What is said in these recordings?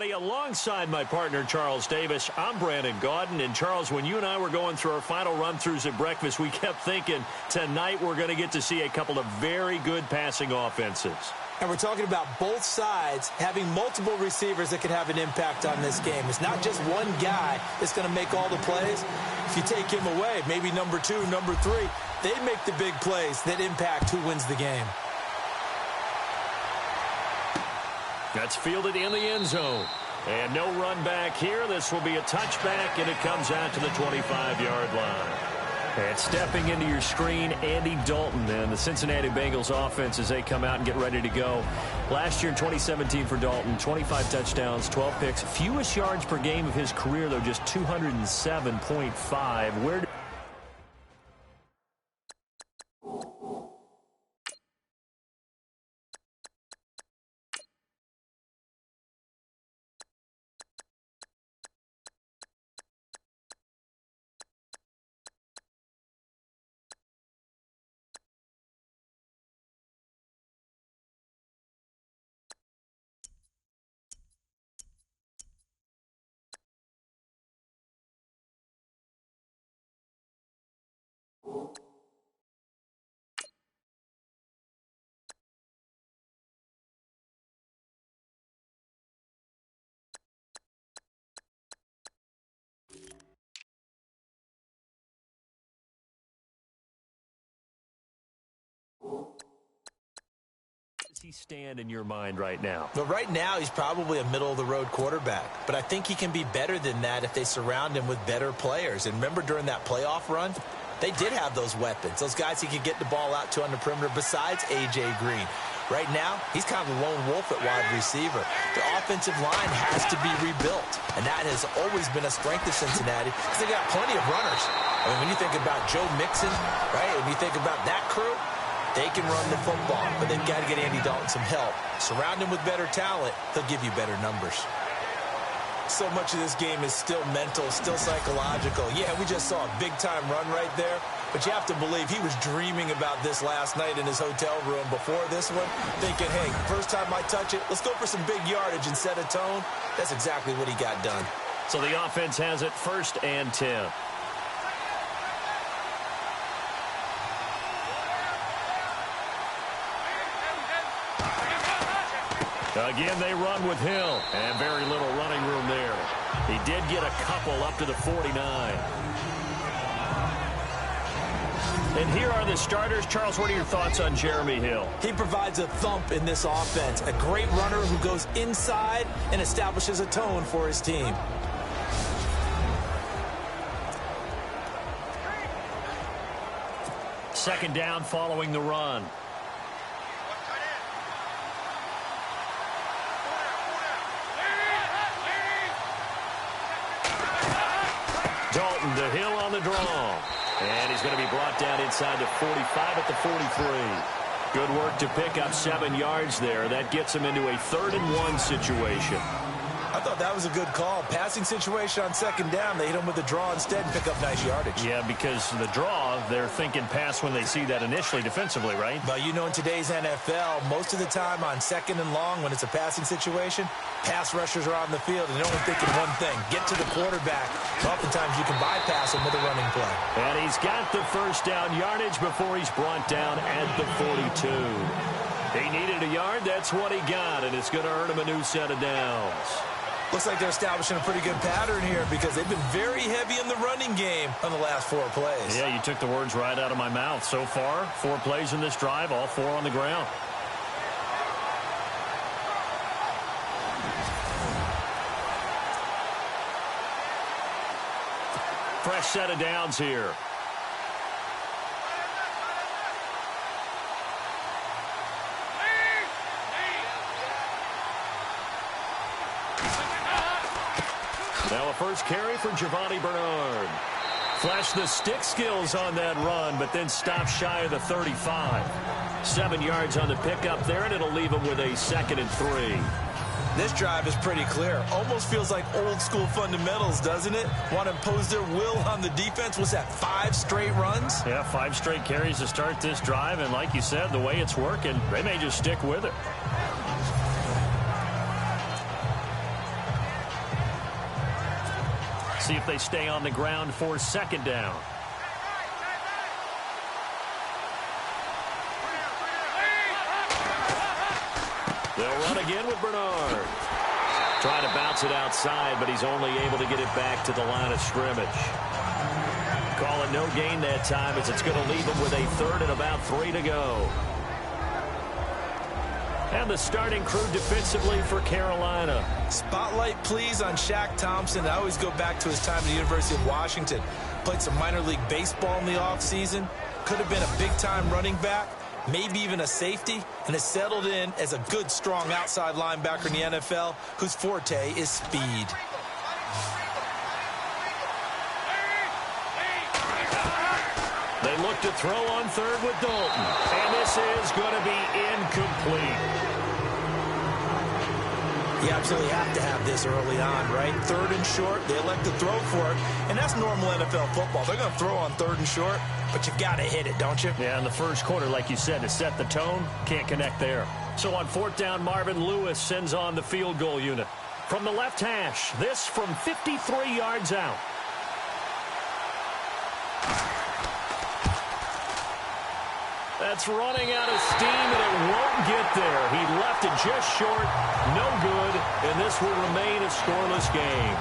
Alongside my partner, Charles Davis, I'm Brandon Gaudin. And, Charles, when you and I were going through our final run-throughs at breakfast, we kept thinking tonight we're going to get to see a couple of very good passing offenses. And we're talking about both sides having multiple receivers that can have an impact on this game. It's not just one guy that's going to make all the plays. If you take him away, maybe number 2, number 3, they make the big plays that impact who wins the game. That's fielded in the end zone. And no run back here. This will be a touchback, and it comes out to the 25-yard line. And stepping into your screen, Andy Dalton and the Cincinnati Bengals offense as they come out and get ready to go. Last year in 2017 for Dalton, 25 touchdowns, 12 picks. Fewest yards per game of his career, though, just 207.5. Where does he stand in your mind right now? But right now, he's probably a middle-of-the-road quarterback. But I think he can be better than that if they surround him with better players. And remember during that playoff run, they did have those weapons, those guys he could get the ball out to on the perimeter besides A.J. Green. Right now, he's kind of a lone wolf at wide receiver. The offensive line has to be rebuilt, and that has always been a strength of Cincinnati because they got plenty of runners. I mean, when you think about Joe Mixon, right, and you think about that crew, they can run the football, but they've got to get Andy Dalton some help. Surround him with better talent, they'll give you better numbers. So much of this game is still mental, still psychological. Yeah, we just saw a big-time run right there, but you have to believe he was dreaming about this last night in his hotel room before this one, thinking, hey, first time I touch it, let's go for some big yardage and set a tone. That's exactly what he got done. So the offense has it 1st and 10. Again, they run with Hill, and very little running room there. He did get a couple up to the 49. And here are the starters. Charles, what are your thoughts on Jeremy Hill? He provides a thump in this offense, a great runner who goes inside and establishes a tone for his team. Second down following the run. Dalton to Hill on the draw. And he's going to be brought down inside the 45 at the 43. Good work to pick up 7 yards there. That gets him into a 3rd and 1 situation. I thought that was a good call. Passing situation on second down. They hit him with the draw instead and pick up nice yardage. Yeah, because the draw, they're thinking pass when they see that initially defensively, right? But you know, in today's NFL, most of the time on second and long when it's a passing situation, pass rushers are on the field and they're only thinking one thing, get to the quarterback. Oftentimes you can bypass him with a running play. And he's got the first down yardage before he's brought down at the 42. He needed a yard. That's what he got, and it's going to earn him a new set of downs. Looks like they're establishing a pretty good pattern here because they've been very heavy in the running game on the last 4 plays. Yeah, you took the words right out of my mouth. So far, 4 plays in this drive, all 4 on the ground. Fresh set of downs here. Now a first carry for Giovanni Bernard. Flashed the stick skills on that run, but then stopped shy of the 35. 7 yards on the pickup there, and it'll leave him with a 2nd and 3. This drive is pretty clear. Almost feels like old school fundamentals, doesn't it? Want to impose their will on the defense. Was that 5 straight runs? Yeah, 5 straight carries to start this drive, and like you said, the way it's working, they may just stick with it. see if they stay on the ground for second down. They'll run again with Bernard. Trying to bounce it outside, but he's only able to get it back to the line of scrimmage. Call it no gain that time as it's going to leave him with a third and about 3 to go. And the starting crew defensively for Carolina. Spotlight, please, on Shaq Thompson. I always go back to his time at the University of Washington. Played some minor league baseball in the offseason. Could have been a big-time running back, maybe even a safety, and has settled in as a good, strong outside linebacker in the NFL whose forte is speed. They look to throw on third with Dalton. And this is going to be incomplete. You absolutely have to have this early on, right? Third and short, they elect to throw for it, and that's normal NFL football. They're going to throw on third and short, but you've got to hit it, don't you? Yeah, in the first quarter, like you said, to set the tone, can't connect there. So on fourth down, Marvin Lewis sends on the field goal unit. From the left hash, this from 53 yards out. That's running out of steam, and it won't get there. He left it just short, no good, and this will remain a scoreless game.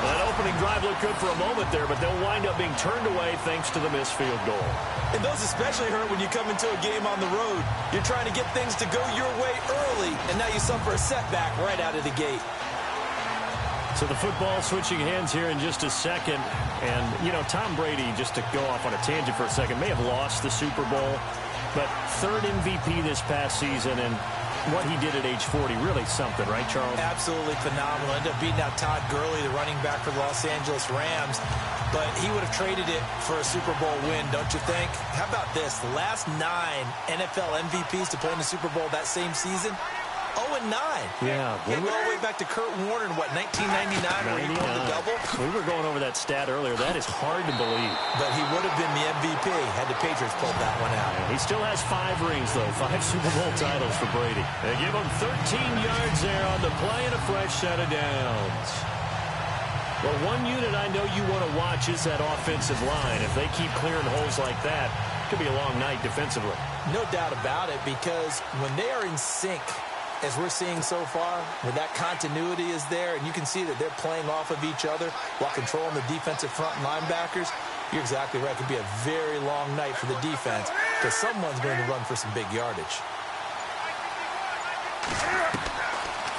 Well, that opening drive looked good for a moment there, but they'll wind up being turned away thanks to the missed field goal. And those especially hurt when you come into a game on the road. You're trying to get things to go your way early, and now you suffer a setback right out of the gate. So the football switching hands here in just a second. And, you know, Tom Brady, just to go off on a tangent for a second, may have lost the Super Bowl, but third MVP this past season, and what he did at age 40, really something, right, Charles? Absolutely phenomenal. Ended up beating out Todd Gurley, the running back for the Los Angeles Rams, but he would have traded it for a Super Bowl win, don't you think? How about this? The last 9 NFL MVPs to play in the Super Bowl that same season, 0-9. Yeah. All the way back to Kurt Warner in, what, 1999, where he won the double? We were going over that stat earlier. That is hard to believe. But he would have been the MVP had the Patriots pulled that one out. He still has 5 rings, though. 5 Super Bowl titles for Brady. They give him 13 yards there on the play and a fresh set of downs. Well, one unit I know you want to watch is that offensive line. If they keep clearing holes like that, it could be a long night defensively. No doubt about it, because when they are in sync, as we're seeing so far, where that continuity is there, and you can see that they're playing off of each other while controlling the defensive front linebackers, you're exactly right. It could be a very long night for the defense because someone's going to run for some big yardage.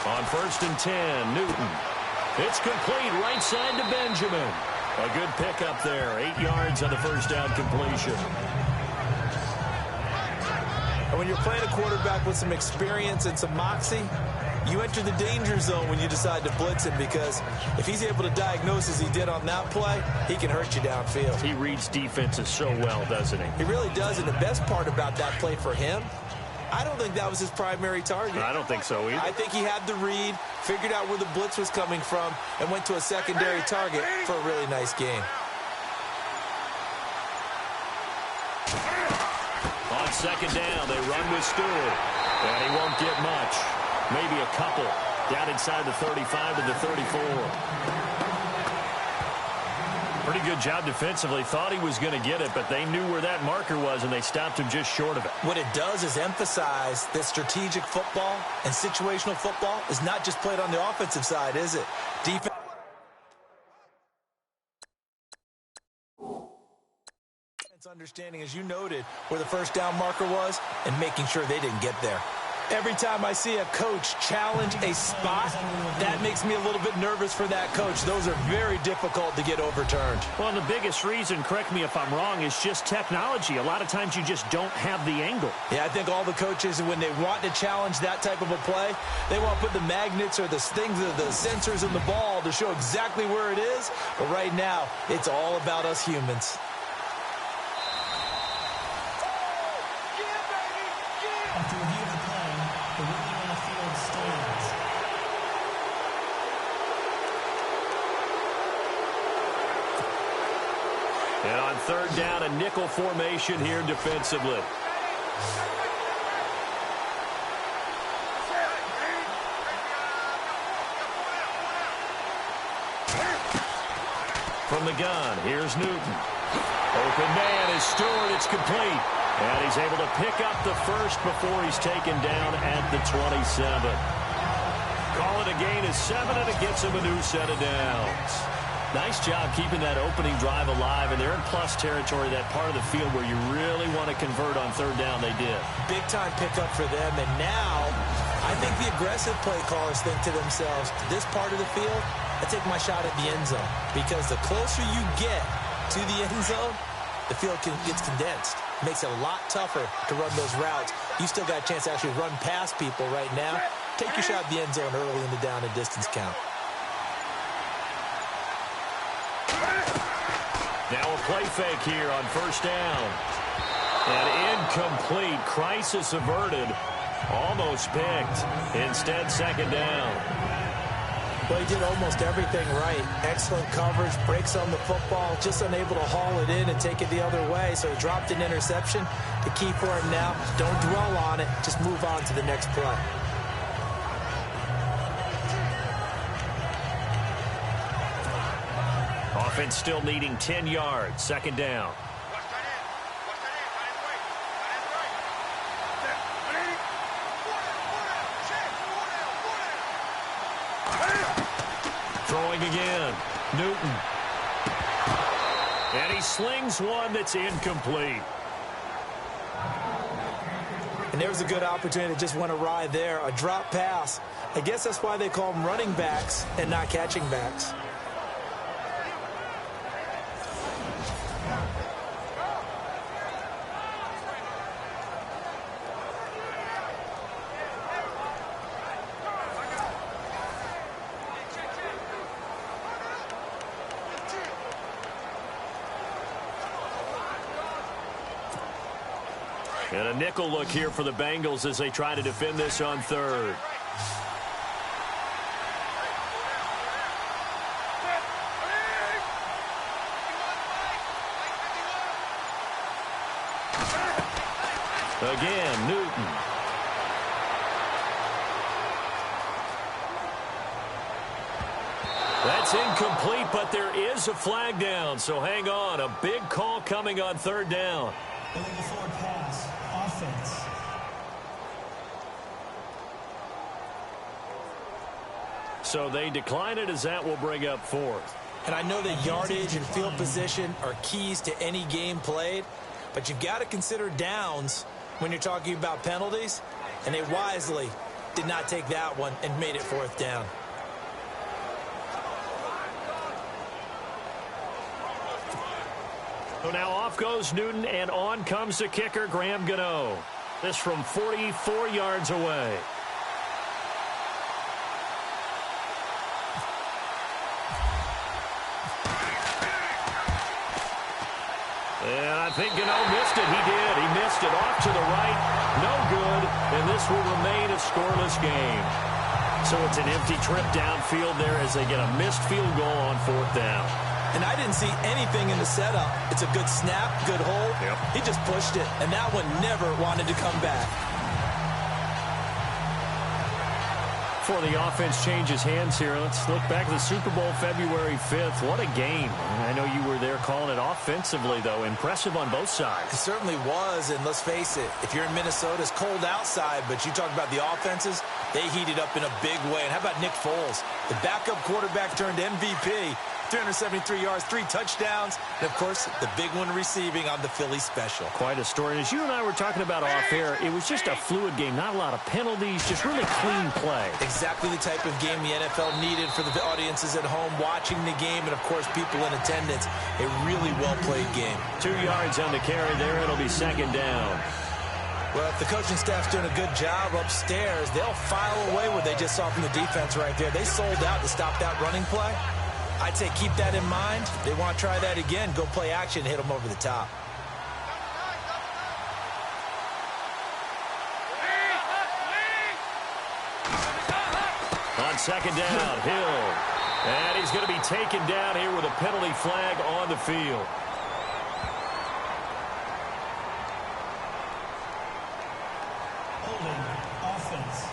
On 1st and 10, Newton. It's complete right side to Benjamin. A good pickup there. 8 yards on the first down completion. And when you're playing a quarterback with some experience and some moxie, you enter the danger zone when you decide to blitz him, because if he's able to diagnose as he did on that play, he can hurt you downfield. He reads defenses so well, doesn't he? He really does, and the best part about that play for him, I don't think that was his primary target. I don't think so either. I think he had the read, figured out where the blitz was coming from, and went to a secondary target for a really nice game. On second down, they run with Stewart. And he won't get much. Maybe a couple. Down inside the 35 to the 34. Pretty good job defensively. Thought he was going to get it, but they knew where that marker was, and they stopped him just short of it. What it does is emphasize that strategic football and situational football is not just played on the offensive side, is it? Defense. Understanding, as you noted, where the first down marker was and making sure they didn't get there. Every time I see a coach challenge a spot, that makes me a little bit nervous for that coach. Those are very difficult to get overturned. Well, the biggest reason, correct me if I'm wrong, is just technology. A lot of times you just don't have the angle. Yeah, I think all the coaches, when they want to challenge that type of a play, they want to put the magnets or the things, the sensors in the ball to show exactly where it is. But right now, it's all about us humans. After review of the play, the ruling on the field stands. And on third down, a nickel formation here defensively. From the gun, here's Newton. Open man is Stewart. It's complete. And he's able to pick up the first before he's taken down at the 27. Call it a gain of 7, and it gets him a new set of downs. Nice job keeping that opening drive alive, and they're in plus territory, that part of the field where you really want to convert on third down. They did. Big-time pickup for them, and now I think the aggressive play callers think to themselves, this part of the field, I take my shot at the end zone, because the closer you get to the end zone, the field gets condensed. It makes it a lot tougher to run those routes. You still got a chance to actually run past people right now. Take your shot at the end zone early in the down and distance count. Now a play fake here on first down. And incomplete. Crisis averted. Almost picked. Instead, second down. Well, he did almost everything right. Excellent coverage, breaks on the football, just unable to haul it in and take it the other way. So he dropped an interception. The key for him now, don't dwell on it. Just move on to the next play. Offense still needing 10 yards. Second down. Throwing again. Newton. And he slings one that's incomplete. And there was a good opportunity that just went awry there. A drop pass. I guess that's why they call them running backs and not catching backs. And a nickel look here for the Bengals as they try to defend this on third. Again, Newton. That's incomplete, but there is a flag down, so hang on. A big call coming on third down. Illegal forward pass. Offense. So they decline it as that will bring up fourth. And I know that yardage and field position are keys to any game played, but you've got to consider downs when you're talking about penalties, and they wisely did not take that one and made it fourth down. So now off goes Newton, and on comes the kicker, Graham Gano. This from 44 yards away. And I think Gano missed it. He did. He missed it off to the right. No good. And this will remain a scoreless game. So it's an empty trip downfield there as they get a missed field goal on fourth down. And I didn't see anything in the setup. It's a good snap, good hold. Yep. He just pushed it, and that one never wanted to come back. Before the offense changes hands here, let's look back to the Super Bowl February 5th. What a game. I know you were there calling it offensively, though. Impressive on both sides. It certainly was, and let's face it, if you're in Minnesota, it's cold outside, but you talk about the offenses, they heated up in a big way. And how about Nick Foles? The backup quarterback turned MVP. 373 yards, 3 touchdowns, and, of course, the big one receiving on the Philly special. Quite a story. As you and I were talking about off air, it was just a fluid game. Not a lot of penalties, just really clean play. Exactly the type of game the NFL needed for the audiences at home watching the game and, of course, people in attendance. A really well-played game. 2 yards on the carry there. It'll be second down. Well, if the coaching staff's doing a good job upstairs, they'll file away what they just saw from the defense right there. They sold out to stop that running play. I'd say keep that in mind. They want to try that again. Go play action and hit them over the top. On second down, Hill. And he's going to be taken down here with a penalty flag on the field. Holding. Offense.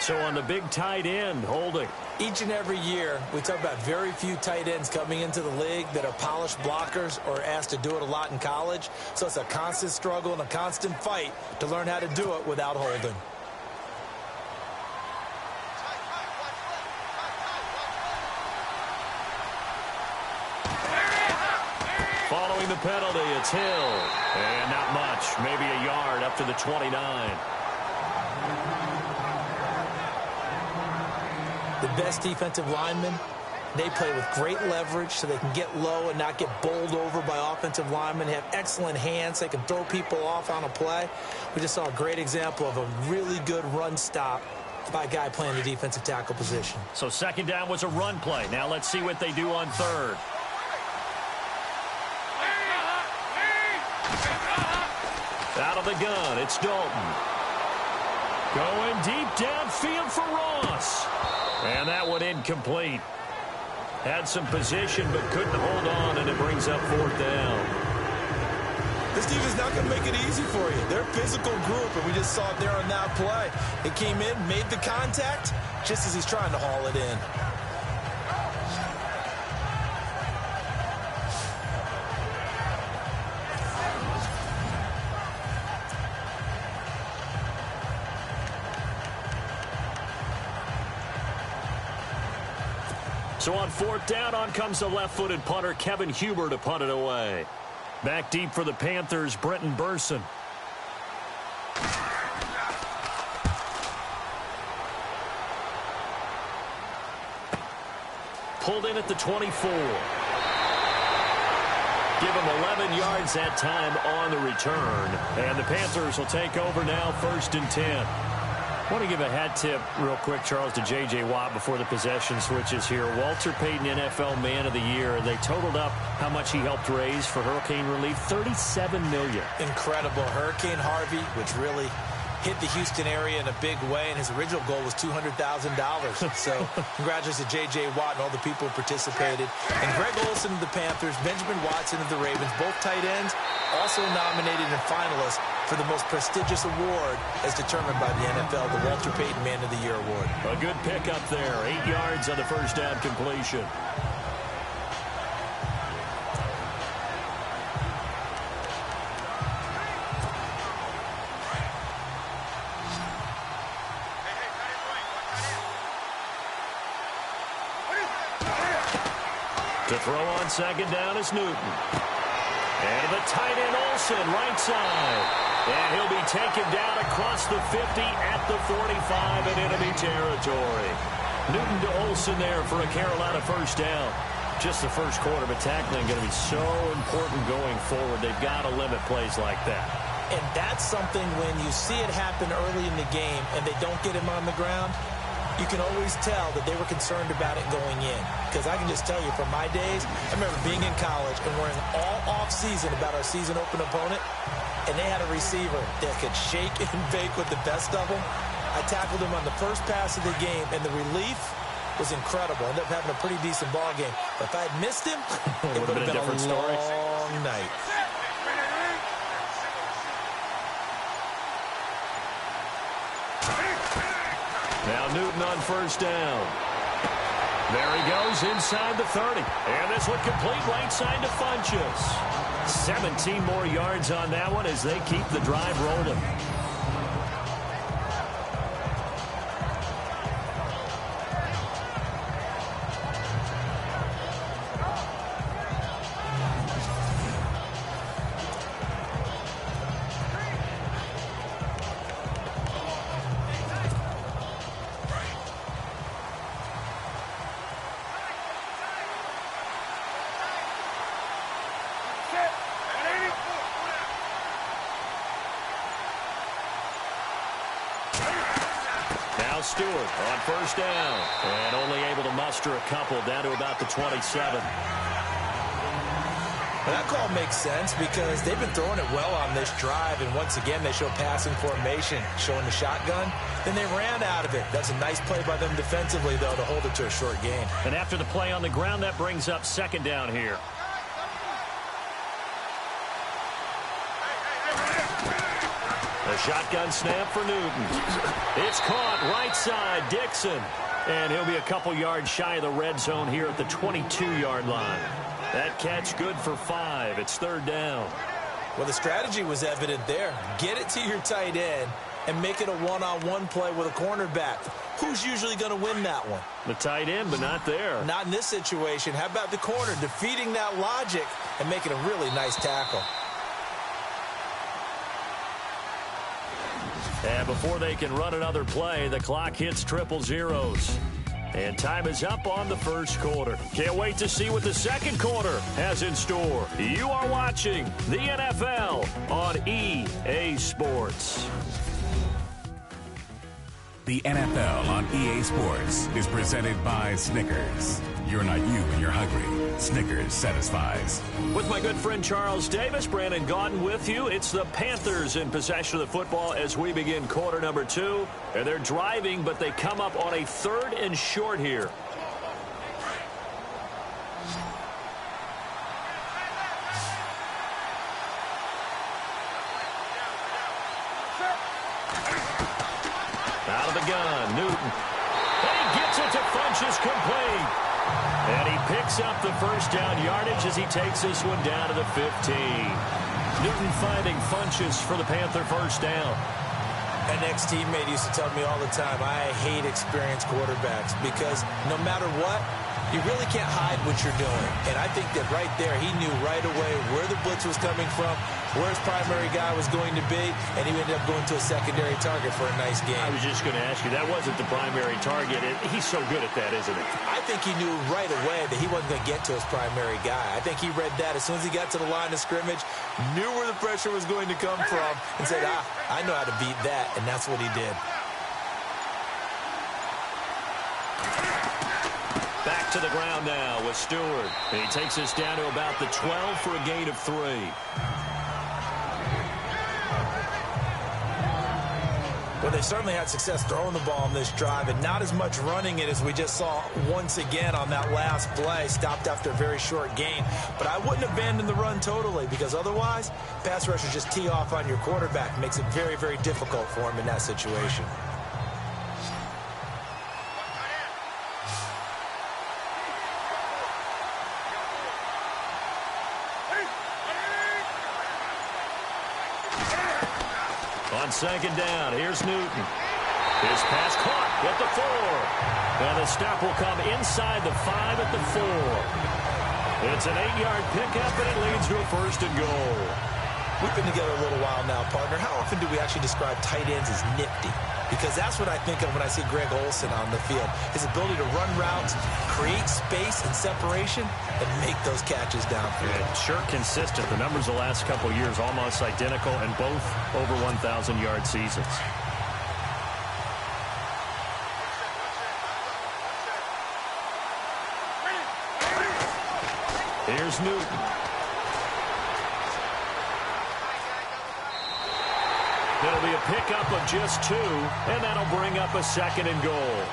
So on the big tight end, holding. Each and every year, we talk about very few tight ends coming into the league that are polished blockers or asked to do it a lot in college. So it's a constant struggle and a constant fight to learn how to do it without holding. Following the penalty, it's Hill. And not much, maybe a yard up to the 29. The best defensive linemen, they play with great leverage so they can get low and not get bowled over by offensive linemen. They have excellent hands. They can throw people off on a play. We just saw a great example of a really good run stop by a guy playing the defensive tackle position. So second down was a run play. Now let's see what they do on third. Out of the gun, it's Dalton. Going deep downfield for Ross. And that one incomplete. Had some position but couldn't hold on, and it brings up fourth down. This defense is not going to make it easy for you. They're a physical group, and we just saw it there on that play. It came in, made the contact, just as he's trying to haul it in. So on fourth down, on comes the left-footed punter, Kevin Huber, to punt it away. Back deep for the Panthers, Brenton Burson. Pulled in at the 24. Give him 11 yards that time on the return. And the Panthers will take over now, 1st and 10. I want to give a hat tip real quick, Charles, to J.J. Watt before the possession switches here. Walter Payton, NFL Man of the Year. They totaled up how much he helped raise for hurricane relief, $37 million. Incredible. Hurricane Harvey, which really hit the Houston area in a big way, and his original goal was $200,000. So congratulations to J.J. Watt and all the people who participated. And Greg Olsen of the Panthers, Benjamin Watson of the Ravens, both tight ends, also nominated and finalists for the most prestigious award as determined by the NFL, the Walter Payton Man of the Year Award. A good pickup there. 8 yards on the first down completion. To throw on second down is Newton. And the tight end Olsen, right side. And he'll be taken down across the 50 at the 45 in enemy territory. Newton to Olsen there for a Carolina first down. Just the first quarter, but tackling going to be so important going forward. They've got to limit plays like that. And that's something when you see it happen early in the game and they don't get him on the ground, you can always tell that they were concerned about it going in. Because I can just tell you from my days, I remember being in college and worrying all off-season about our season open opponent, and they had a receiver that could shake and bake with the best of them. I tackled him on the first pass of the game, and the relief was incredible. Ended up having a pretty decent ball game. But if I had missed him, it would have been a different long night. Now Newton on first down. There he goes inside the 30. And this one complete right side to Funchess. 17 more yards on that one as they keep the drive rolling. Stewart on first down and only able to muster a couple down to about the 27. Well, that call makes sense because they've been throwing it well on this drive, and once again they show passing formation, showing the shotgun. Then they ran out of it. That's a nice play by them defensively, though, to hold it to a short gain. And after the play on the ground, that brings up second down here. A shotgun snap for Newton. It's caught right side, Dixon. And he'll be a couple yards shy of the red zone here at the 22-yard line. That catch good for 5. It's third down. Well, the strategy was evident there. Get it to your tight end and make it a one-on-one play with a cornerback. Who's usually going to win that one? The tight end, but not there. Not in this situation. How about the corner defeating that logic and making a really nice tackle? And before they can run another play, the clock hits triple zeros. And time is up on the first quarter. Can't wait to see what the second quarter has in store. You are watching the NFL on EA Sports. The NFL on EA Sports is presented by Snickers. You're not you when you're hungry. Snickers satisfies. With my good friend Charles Davis, Brandon Gaudin with you. It's the Panthers in possession of the football as we begin quarter number 2. And they're driving, but they come up on a 3rd and short here. Out of the gun, Newton. And he gets it to Funchess complete. And he picks up the first down yardage as he takes this one down to the 15. Newton finding Funchess for the Panther first down. An ex-teammate used to tell me all the time, I hate experienced quarterbacks because no matter what, you really can't hide what you're doing. And I think that right there, he knew right away where the blitz was coming from, where his primary guy was going to be, and he ended up going to a secondary target for a nice game. I was just going to ask you, that wasn't the primary target. He's so good at that, isn't he? I think he knew right away that he wasn't going to get to his primary guy. I think he read that as soon as he got to the line of scrimmage, knew where the pressure was going to come from, and said, I know how to beat that, and that's what he did. Back to the ground now with Stewart. And he takes us down to about the 12 for a gain of 3. Well, they certainly had success throwing the ball on this drive and not as much running it as we just saw once again on that last play. Stopped after a very short gain. But I wouldn't abandon the run totally because otherwise, pass rushers just tee off on your quarterback. Makes it very, very difficult for him in that situation. On second down, here's Newton. His pass caught at the 4. And the stop will come inside the 5 at the 4. It's an 8-yard pickup, and it leads to a first and goal. We've been together a little while now, partner. How often do we actually describe tight ends as nifty? Because that's what I think of when I see Greg Olsen on the field. His ability to run routes, create space and separation, and make those catches downfield. Yeah, sure consistent. The numbers the last couple years almost identical, and both over 1,000-yard seasons. Here's Newton. It'll be a pickup of just 2, and that'll bring up a second and goal.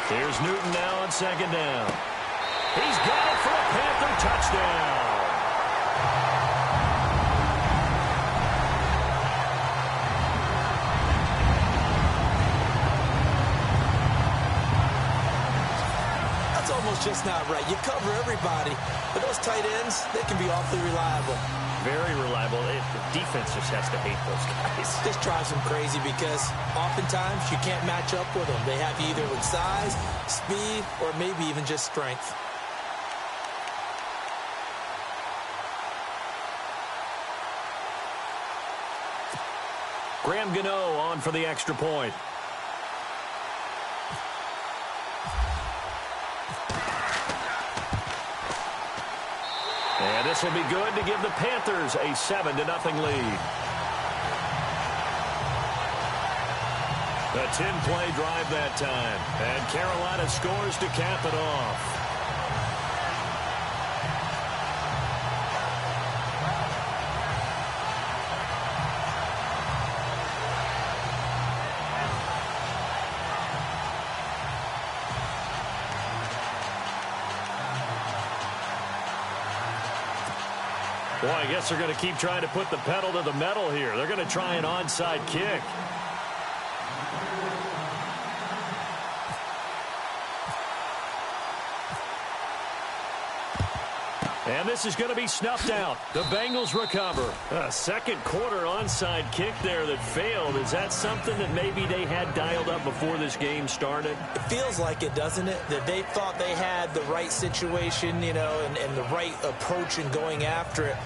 Here's Newton now on second down. He's got it for a Panther touchdown. That's almost just not right. You cover everybody, but those tight ends, they can be awfully reliable. Very reliable. The defense just has to hate those guys. This drives them crazy because oftentimes you can't match up with them. They have you either with size, speed, or maybe even just strength. Graham Gano on for the extra point. And this will be good to give the Panthers a 7-0 lead. A 10-play drive that time. And Carolina scores to cap it off. Boy, I guess they're going to keep trying to put the pedal to the metal here. They're going to try an onside kick. And this is going to be snuffed out. The Bengals recover. A second quarter onside kick there that failed. Is that something that maybe they had dialed up before this game started? It feels like it, doesn't it? That they thought they had the right situation, you know, and the right approach in going after it.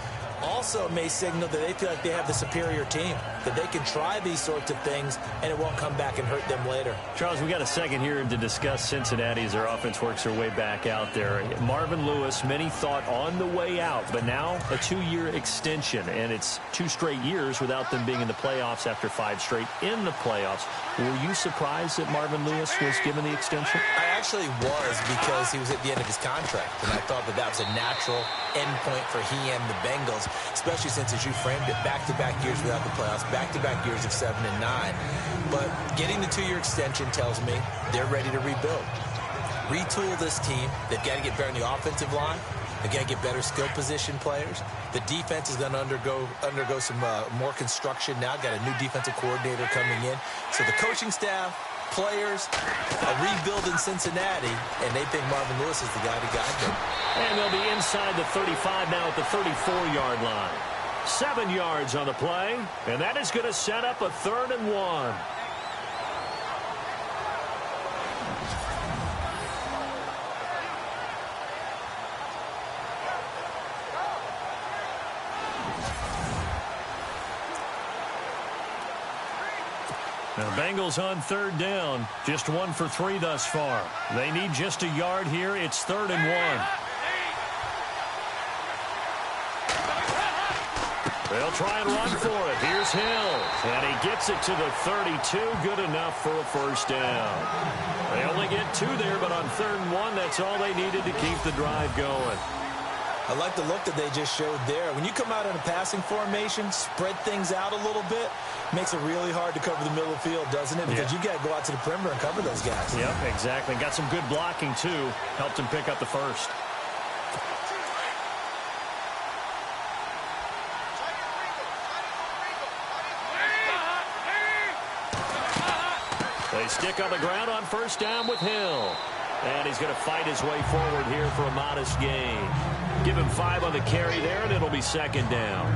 Also, it may signal that they feel like they have the superior team, that they can try these sorts of things, and it won't come back and hurt them later. Charles, we got a second here to discuss Cincinnati as their offense works their way back out there. Marvin Lewis, many thought on the way out, but now a 2-year extension, and it's 2 straight years without them being in the playoffs after 5 straight in the playoffs. Were you surprised that Marvin Lewis was given the extension? I actually was, because he was at the end of his contract, and I thought that that was a natural endpoint for he and the Bengals, especially since, as you framed it, back-to-back years without the playoffs, back-to-back years of 7 and 9. But getting the 2-year extension tells me they're ready to rebuild. Retool this team. They've got to get better in the offensive line. They've got to get better skill position players. The defense is going to undergo some more construction now. Got a new defensive coordinator coming in. So the coaching staff, players, a rebuild in Cincinnati, and they think Marvin Lewis is the guy to guide them. And they'll be inside the 35 now at the 34-yard line. 7 yards on the play, and that is going to set up a 3rd and 1. Now, Bengals on 3rd down. Just 1 for 3 thus far. They need just a yard here. It's 3rd and 1. They'll try and run for it. Here's Hill. And he gets it to the 32. Good enough for a 1st down. They only get 2 there, but on 3rd and 1, that's all they needed to keep the drive going. I like the look that they just showed there. When you come out in a passing formation, spread things out a little bit, makes it really hard to cover the middle of the field, doesn't it? Because you got to go out to the perimeter and cover those guys. Yep, exactly. Got some good blocking, too. Helped him pick up the 1st. They stick on the ground on 1st down with Hill. And he's going to fight his way forward here for a modest gain. Give him 5 on the carry there, and it'll be 2nd down.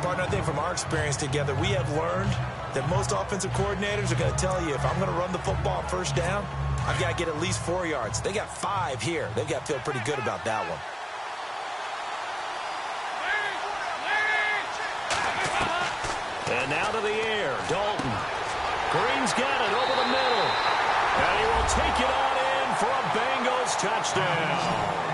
Partner, I think from our experience together, we have learned that most offensive coordinators are going to tell you, if I'm going to run the football 1st down, I've got to get at least 4 yards. They got 5 here. They've got to feel pretty good about that one. And now to the air, Dalton. Green's got it over the middle. And he will take it on in for a Bengals touchdown.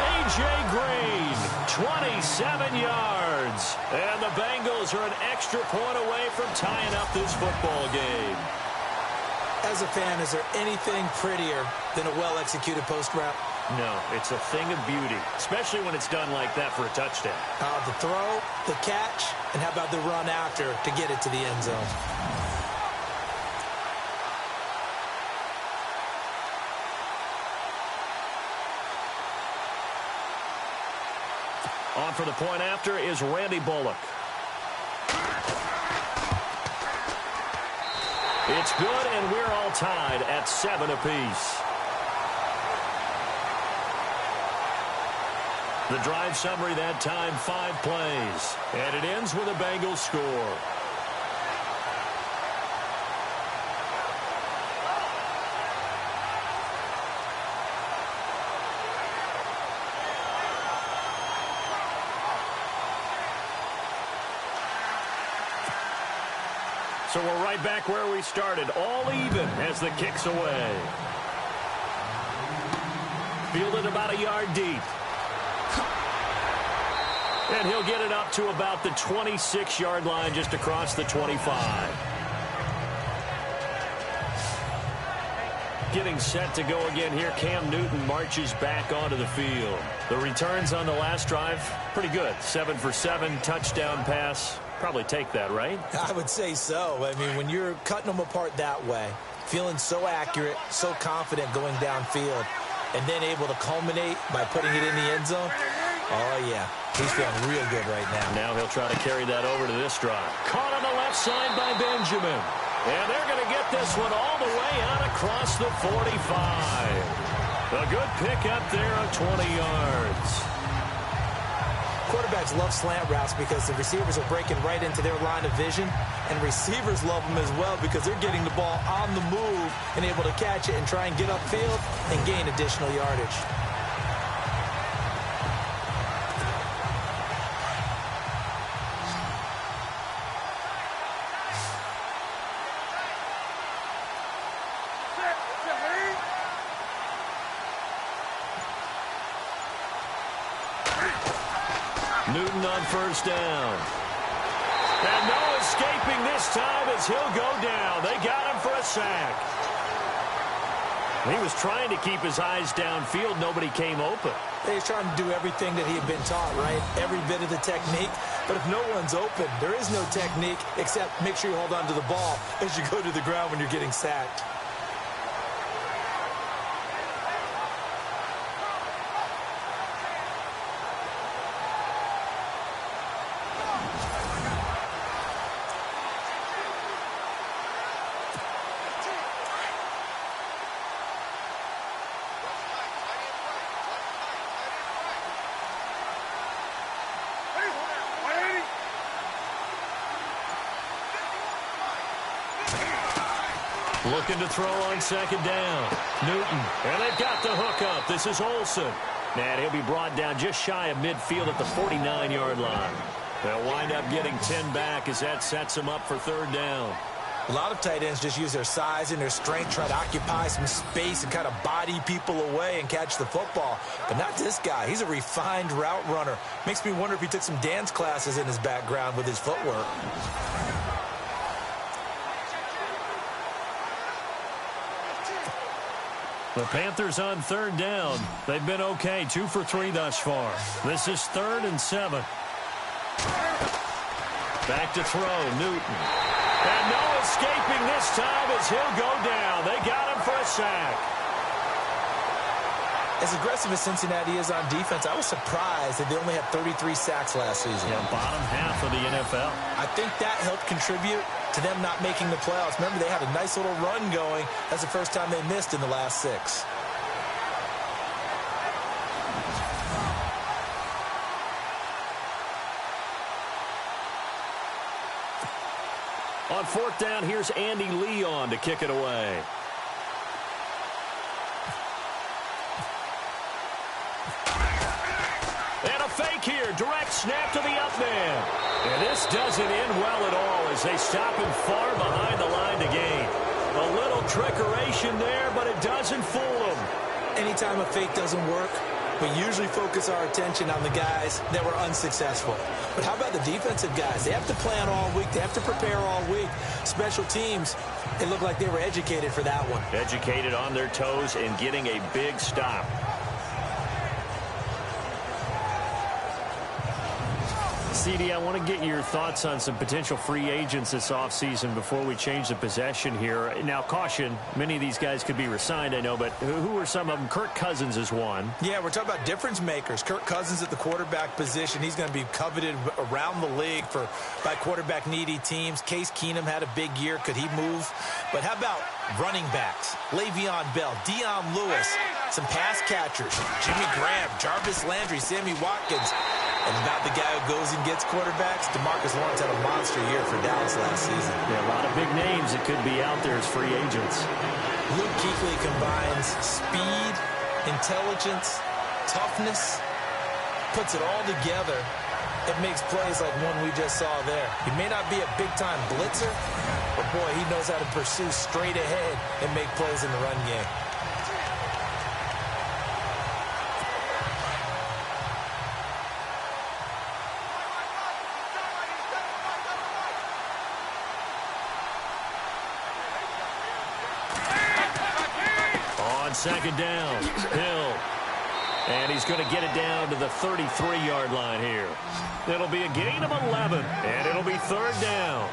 A.J. Green, 27 yards. And the Bengals are an extra point away from tying up this football game. As a fan, is there anything prettier than a well-executed post route? No, it's a thing of beauty, especially when it's done like that for a touchdown. The throw, the catch, and how about the run after to get it to the end zone? On for the point after is Randy Bullock. It's good, and we're all tied at 7 apiece. The drive summary that time, 5 plays. And it ends with a Bengals score. So we're right back where we started, all even as the kick's away. Fielded about a yard deep. And he'll get it up to about the 26-yard line, just across the 25. getting set to go again here. Cam Newton marches back onto the field. The returns on the last drive, pretty good. 7 for 7, touchdown pass. Probably take that, right? I would say so. I mean, when you're cutting them apart that way, feeling so accurate, so confident going downfield, and then able to culminate by putting it in the end zone, oh, yeah. He's feeling real good right now. Now he'll try to carry that over to this drive. Caught on the left side by Benjamin. And they're going to get this one all the way out across the 45. A good pickup there of 20 yards. Quarterbacks love slant routes because the receivers are breaking right into their line of vision, and receivers love them as well because they're getting the ball on the move and able to catch it and try and get upfield and gain additional yardage. Newton on first down. And no escaping this time as he'll go down. They got him for a sack. He was trying to keep his eyes downfield. Nobody came open. He's trying to do everything that he had been taught, right? Every bit of the technique. But if no one's open, there is no technique except make sure you hold on to the ball as you go to the ground when you're getting sacked. Looking to throw on second down. Newton. And they've got the hook up. This is Olsen. And he'll be brought down just shy of midfield at the 49-yard line. They'll wind up getting 10 back as that sets them up for third down. A lot of tight ends just use their size and their strength, try to occupy some space and kind of body people away and catch the football. But not this guy. He's a refined route runner. Makes me wonder if he took some dance classes in his background with his footwork. The Panthers on third down. They've been okay, 2 for 3 thus far. This is 3rd and 7. Back to throw, Newton. And no escaping this time as he'll go down. They got him for a sack. As aggressive as Cincinnati is on defense, I was surprised that they only had 33 sacks last season. Yeah, bottom half of the NFL. I think that helped contribute to them not making the playoffs. Remember, they had a nice little run going. That's the first time they missed in the last 6. On 4th down, here's Andy Leon to kick it away. And a fake here. Direct snap to the up man. And this doesn't end well at all as they stop him far behind the line to gain. A little trickeration there, but it doesn't fool him. Anytime a fake doesn't work, we usually focus our attention on the guys that were unsuccessful. But how about the defensive guys? They have to plan all week. They have to prepare all week. Special teams, it looked like they were educated for that one. Educated on their toes and getting a big stop. CD, I want to get your thoughts on some potential free agents this offseason before we change the possession here. Now, caution, many of these guys could be re-signed, I know, but who are some of them? Kirk Cousins is one. Yeah, we're talking about difference makers. Kirk Cousins at the quarterback position. He's going to be coveted around the league by quarterback-needy teams. Case Keenum had a big year. Could he move? But how about running backs? Le'Veon Bell, Dion Lewis, some pass catchers. Jimmy Graham, Jarvis Landry, Sammy Watkins. And about the guy who goes and gets quarterbacks, DeMarcus Lawrence had a monster year for Dallas last season. Yeah, a lot of big names that could be out there as free agents. Luke Kuechly combines speed, intelligence, toughness, puts it all together. It makes plays like one we just saw there. He may not be a big-time blitzer, but boy, he knows how to pursue straight ahead and make plays in the run game. on second down. Hill. And he's going to get it down to the 33-yard line here. It'll be a gain of 11, and it'll be third down.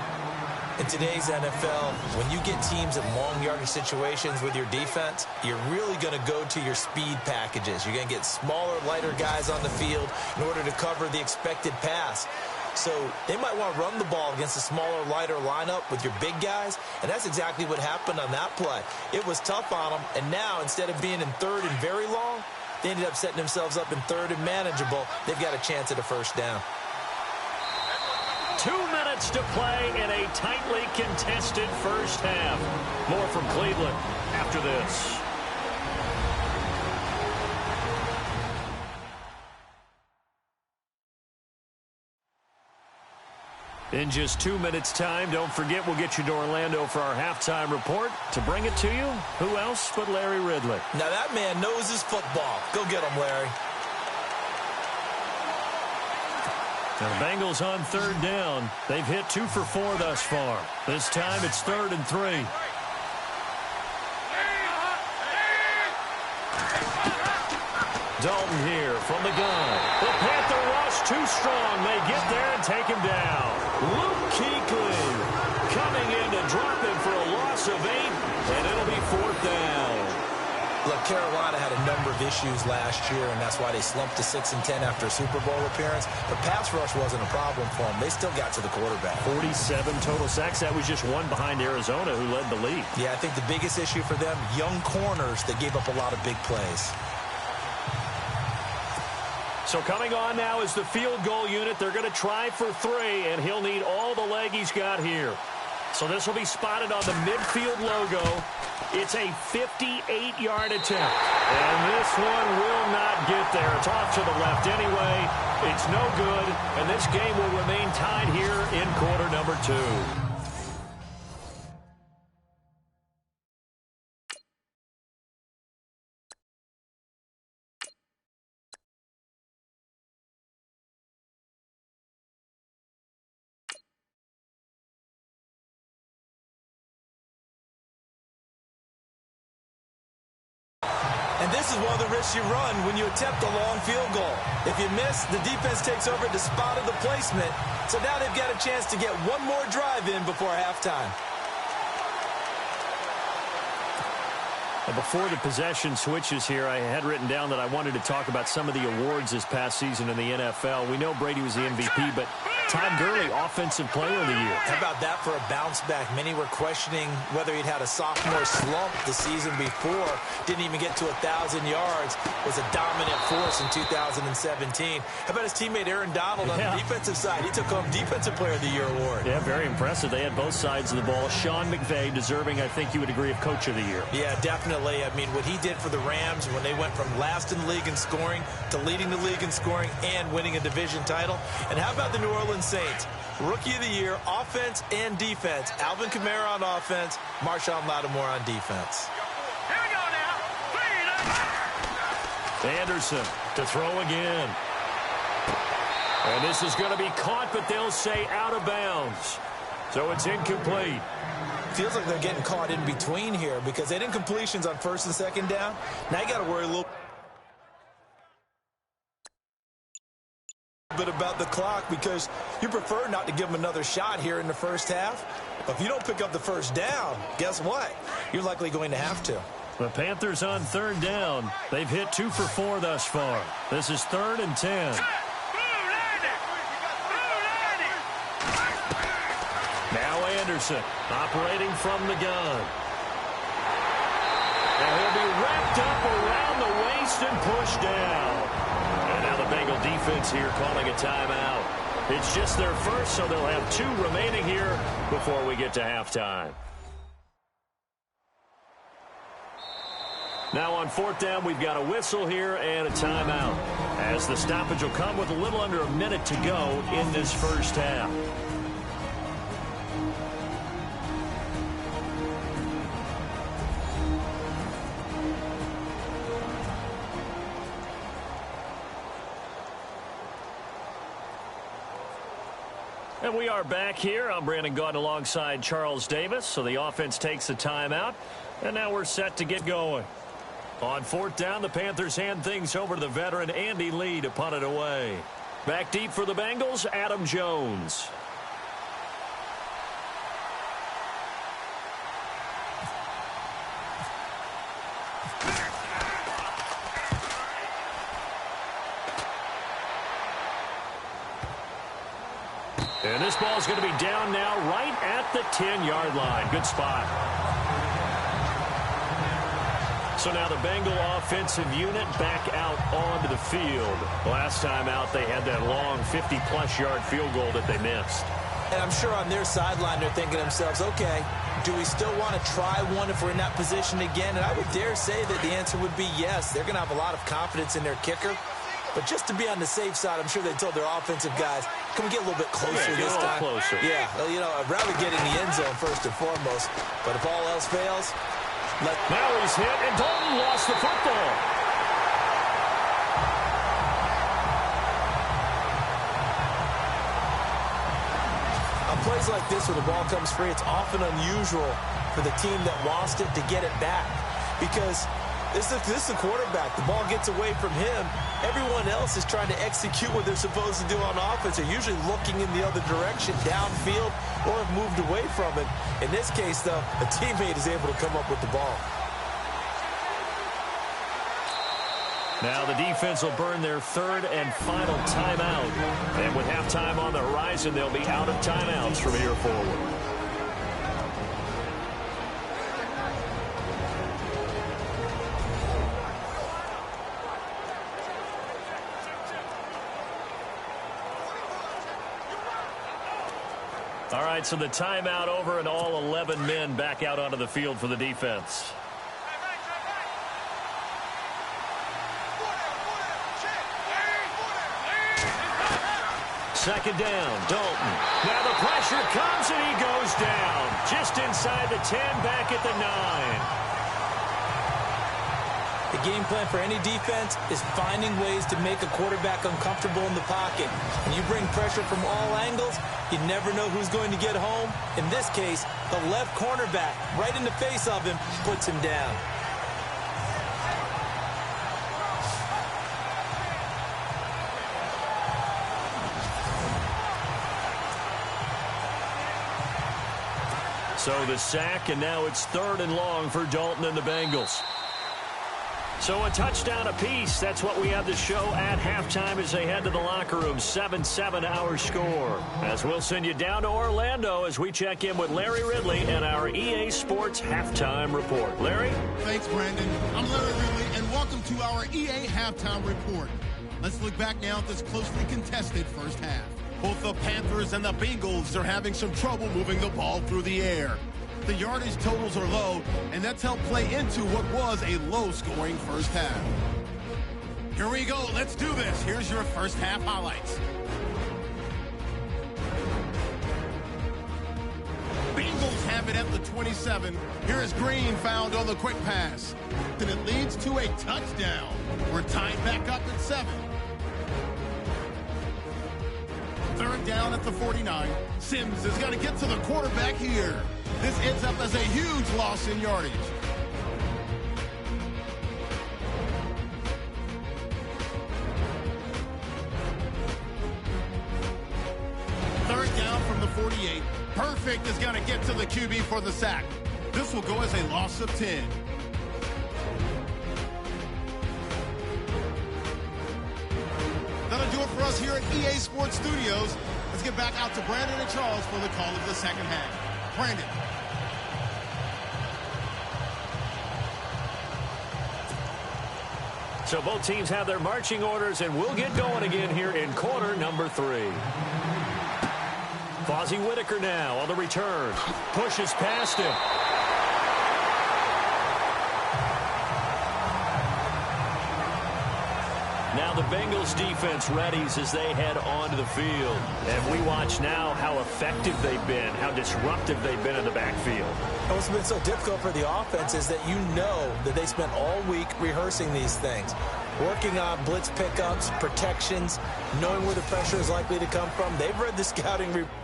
In today's NFL, when you get teams in long yardage situations with your defense, you're really going to go to your speed packages. You're going to get smaller, lighter guys on the field in order to cover the expected pass. So they might want to run the ball against a smaller, lighter lineup with your big guys, and that's exactly what happened on that play. It was tough on them, and now instead of being in third and very long, they ended up setting themselves up in third and manageable. They've got a chance at a first down. 2 minutes to play in a tightly contested first half. More from Cleveland after this. In just 2 minutes' time, don't forget we'll get you to Orlando for our halftime report. To bring it to you, who else but Larry Ridley? Now that man knows his football. Go get him, Larry. Now the Bengals on third down. They've hit 2 for 4 thus far. This time it's 3rd and 3. Dalton here from the gun. The Panther rush too strong. They get there and take him down. Luke Kuechly coming in to drop him for a loss of 8, and it'll be 4th down. Look, Carolina had a number of issues last year, and that's why they slumped to 6-10 after a Super Bowl appearance. The pass rush wasn't a problem for them. They still got to the quarterback. 47 total sacks. That was just one behind Arizona, who led the league. Yeah, I think the biggest issue for them, young corners that gave up a lot of big plays. So coming on now is the field goal unit. They're going to try for 3, and he'll need all the leg he's got here. So this will be spotted on the midfield logo. It's a 58-yard attempt. And this one will not get there. It's off to the left anyway. It's no good, and this game will remain tied here in quarter number 2. And this is one of the risks you run when you attempt a long field goal. If you miss, the defense takes over at the spot of the placement. So now they've got a chance to get one more drive in before halftime. Before the possession switches here, I had written down that I wanted to talk about some of the awards this past season in the NFL. We know Brady was the MVP, but Todd Gurley, Offensive Player of the Year. How about that for a bounce back? Many were questioning whether he'd had a sophomore slump the season before. Didn't even get to 1,000 yards. Was a dominant force in 2017. How about his teammate Aaron Donald on the defensive side? He took home Defensive Player of the Year award. Yeah, very impressive. They had both sides of the ball. Sean McVay deserving, I think you would agree, of Coach of the Year. Yeah, definitely. I mean, what he did for the Rams when they went from last in the league in scoring to leading the league in scoring and winning a division title. And how about the New Orleans Saints? Rookie of the Year, offense and defense. Alvin Kamara on offense, Marshawn Lattimore on defense. Here we go now. Anderson to throw again. And this is going to be caught, but they'll say out of bounds. So it's incomplete. Feels like they're getting caught in between here because they didn't completions on 1st and 2nd down. Now you got to worry a little bit about the clock because you prefer not to give them another shot here in the first half. But if you don't pick up the first down, guess what? You're likely going to have to. The Panthers on 3rd down. They've hit 2 for 4 thus far. This is 3rd and 10. Now Anderson operating from the gun. And he'll be wrapped up around the waist and pushed down. And now the Bengal defense here calling a timeout. It's just their first, so they'll have 2 remaining here before we get to halftime. Now on 4th down, we've got a whistle here and a timeout, as the stoppage will come with a little under a minute to go in this first half. And we are back here. I'm Brandon Gaudin alongside Charles Davis. So the offense takes a timeout. And now we're set to get going. On fourth down, the Panthers hand things over to the veteran Andy Lee to punt it away. Back deep for the Bengals, Adam Jones. And this ball's going to be down now right at the 10-yard line. Good spot. So now the Bengal offensive unit back out onto the field. Last time out, they had that long 50-plus yard field goal that they missed. And I'm sure on their sideline, they're thinking to themselves, okay, do we still want to try one if we're in that position again? And I would dare say that the answer would be yes. They're going to have a lot of confidence in their kicker. But just to be on the safe side, I'm sure they told their offensive guys, can we get a little bit closer this time? Closer. Yeah, well, you know, I'd rather get in the end zone first and foremost. But if all else fails, now he's hit, and Dalton lost the football. On plays like this where the ball comes free, it's often unusual for the team that lost it to get it back. Because this is the quarterback. The ball gets away from him. Everyone else is trying to execute what they're supposed to do on offense. They're usually looking in the other direction, downfield, or have moved away from it. In this case, though, a teammate is able to come up with the ball. Now the defense will burn their third and final timeout. And with halftime on the horizon, they'll be out of timeouts from here forward. All right, so the timeout over and all 11 men back out onto the field for the defense. Second down, Dalton. Now the pressure comes and he goes down. Just inside the 10, back at the 9. The game plan for any defense is finding ways to make a quarterback uncomfortable in the pocket. When you bring pressure from all angles, you never know who's going to get home. In this case, the left cornerback, right in the face of him, puts him down. So the sack, and now it's third and long for Dalton and the Bengals. So a touchdown apiece. That's what we have to show at halftime as they head to the locker room. 7-7 our score. As we'll send you down to Orlando as we check in with Larry Ridley and our EA Sports Halftime Report. Larry? Thanks, Brandon. I'm Larry Ridley, and welcome to our EA Halftime Report. Let's look back now at this closely contested first half. Both the Panthers and the Bengals are having some trouble moving the ball through the air. The yardage totals are low, and that's helped play into what was a low-scoring first half. Here we go. Let's do this. Here's your first half highlights. Bengals have it at the 27. Here is Green found on the quick pass. And it leads to a touchdown. We're tied back up at 7. Third down at the 49. Sims is going to get to the quarterback here. This ends up as a huge loss in yardage. Third down from the 48. Perfect is going to get to the QB for the sack. This will go as a loss of 10. That'll do it for us here at EA Sports Studios. Let's get back out to Brandon and Charles for the call of the second half. Brandon. So both teams have their marching orders, and we'll get going again here in quarter number 3. Fozzie Whitaker now on the return. Pushes past him. Now the Bengals defense readies as they head onto the field. And we watch now how effective they've been, how disruptive they've been in the backfield. And what's been so difficult for the offense is that you know that they spent all week rehearsing these things, working on blitz pickups, protections, knowing where the pressure is likely to come from. They've read the scouting report.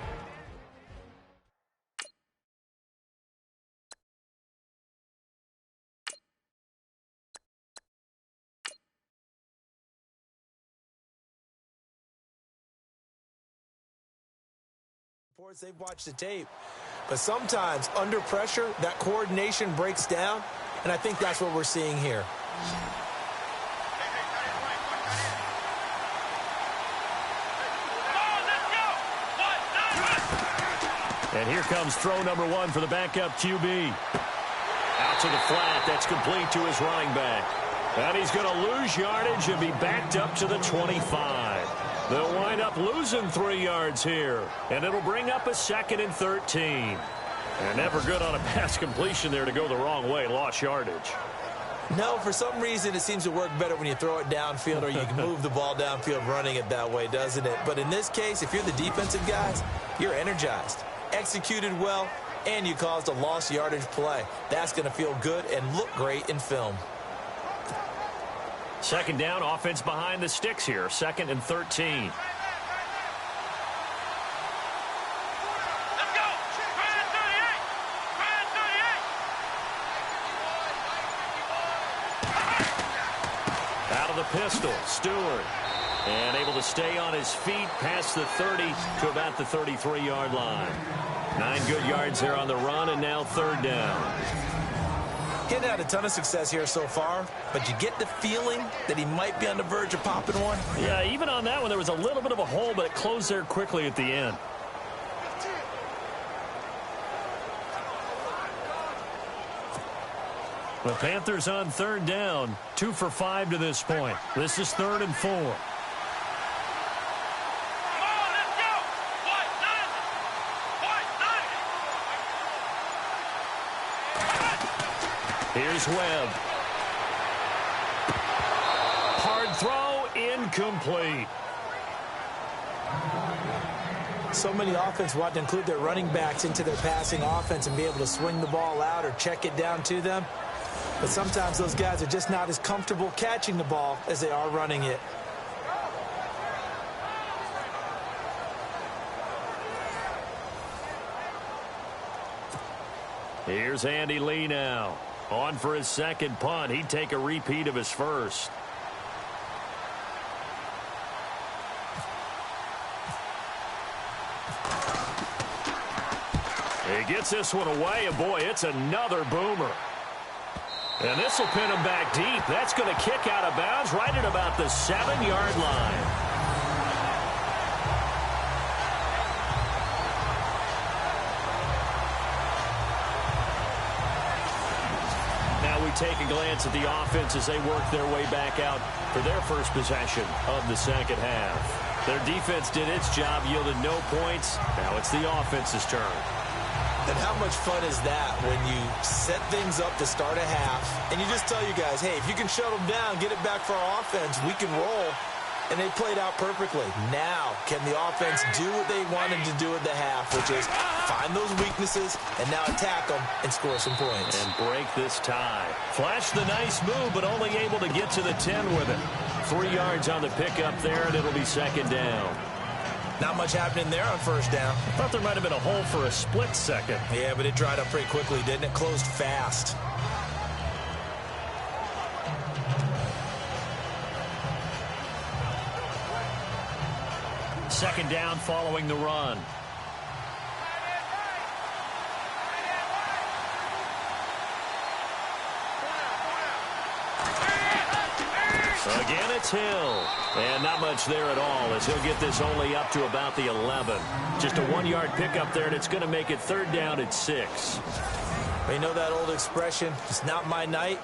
Reports, they've watched the tape. But sometimes, under pressure, that coordination breaks down, and I think that's what we're seeing here. And here comes throw number one for the backup QB. Out to the flat. That's complete to his running back. And he's going to lose yardage and be backed up to the 25. They'll wind up losing 3 yards here. And it'll bring up a 2nd and 13. And never good on a pass completion there to go the wrong way. Lost yardage. No, for some reason it seems to work better when you throw it downfield or you can move the ball downfield running it that way, doesn't it? But in this case, if you're the defensive guys, you're energized, executed well, and you caused a lost yardage play. That's going to feel good and look great in film. 2nd down, offense behind the sticks here. 2nd and 13. Out of the pistol, Stewart. And able to stay on his feet past the 30 to about the 33-yard line. 9 good yards there on the run, and now 3rd down. Getting had a ton of success here so far, but you get the feeling that he might be on the verge of popping one. Yeah, even on that one, there was a little bit of a hole, but it closed there quickly at the end. The Panthers on 3rd down, 2 for 5 to this point. This is 3rd and 4. Here's Webb. Hard throw, incomplete. So many offense want to include their running backs into their passing offense and be able to swing the ball out or check it down to them. But sometimes those guys are just not as comfortable catching the ball as they are running it. Here's Andy Lee now. On for his 2nd punt. He'd take a repeat of his first. He gets this one away, and boy, it's another boomer. And this will pin him back deep. That's going to kick out of bounds right at about the 7-yard line. Take a glance at the offense as they work their way back out for their first possession of the 2nd half. Their defense did its job, yielded no points. Now it's the offense's turn. And how much fun is that when you set things up to start a half and you just tell you guys, hey, if you can shut them down, get it back for our offense, we can roll. And they played out perfectly. Now, can the offense do what they wanted to do at the half, which is find those weaknesses and now attack them and score some points. And break this tie. Flash the nice move, but only able to get to the 10 with it. 3 yards on the pickup there, and it'll be 2nd down. Not much happening there on 1st down. I thought there might have been a hole for a split second. Yeah, but it dried up pretty quickly, didn't it? Closed fast. Second down following the run. Again, it's Hill. And not much there at all as he'll get this only up to about the 11. Just a 1-yard pickup there, and it's going to make it 3rd down at 6. You know that old expression, it's not my night?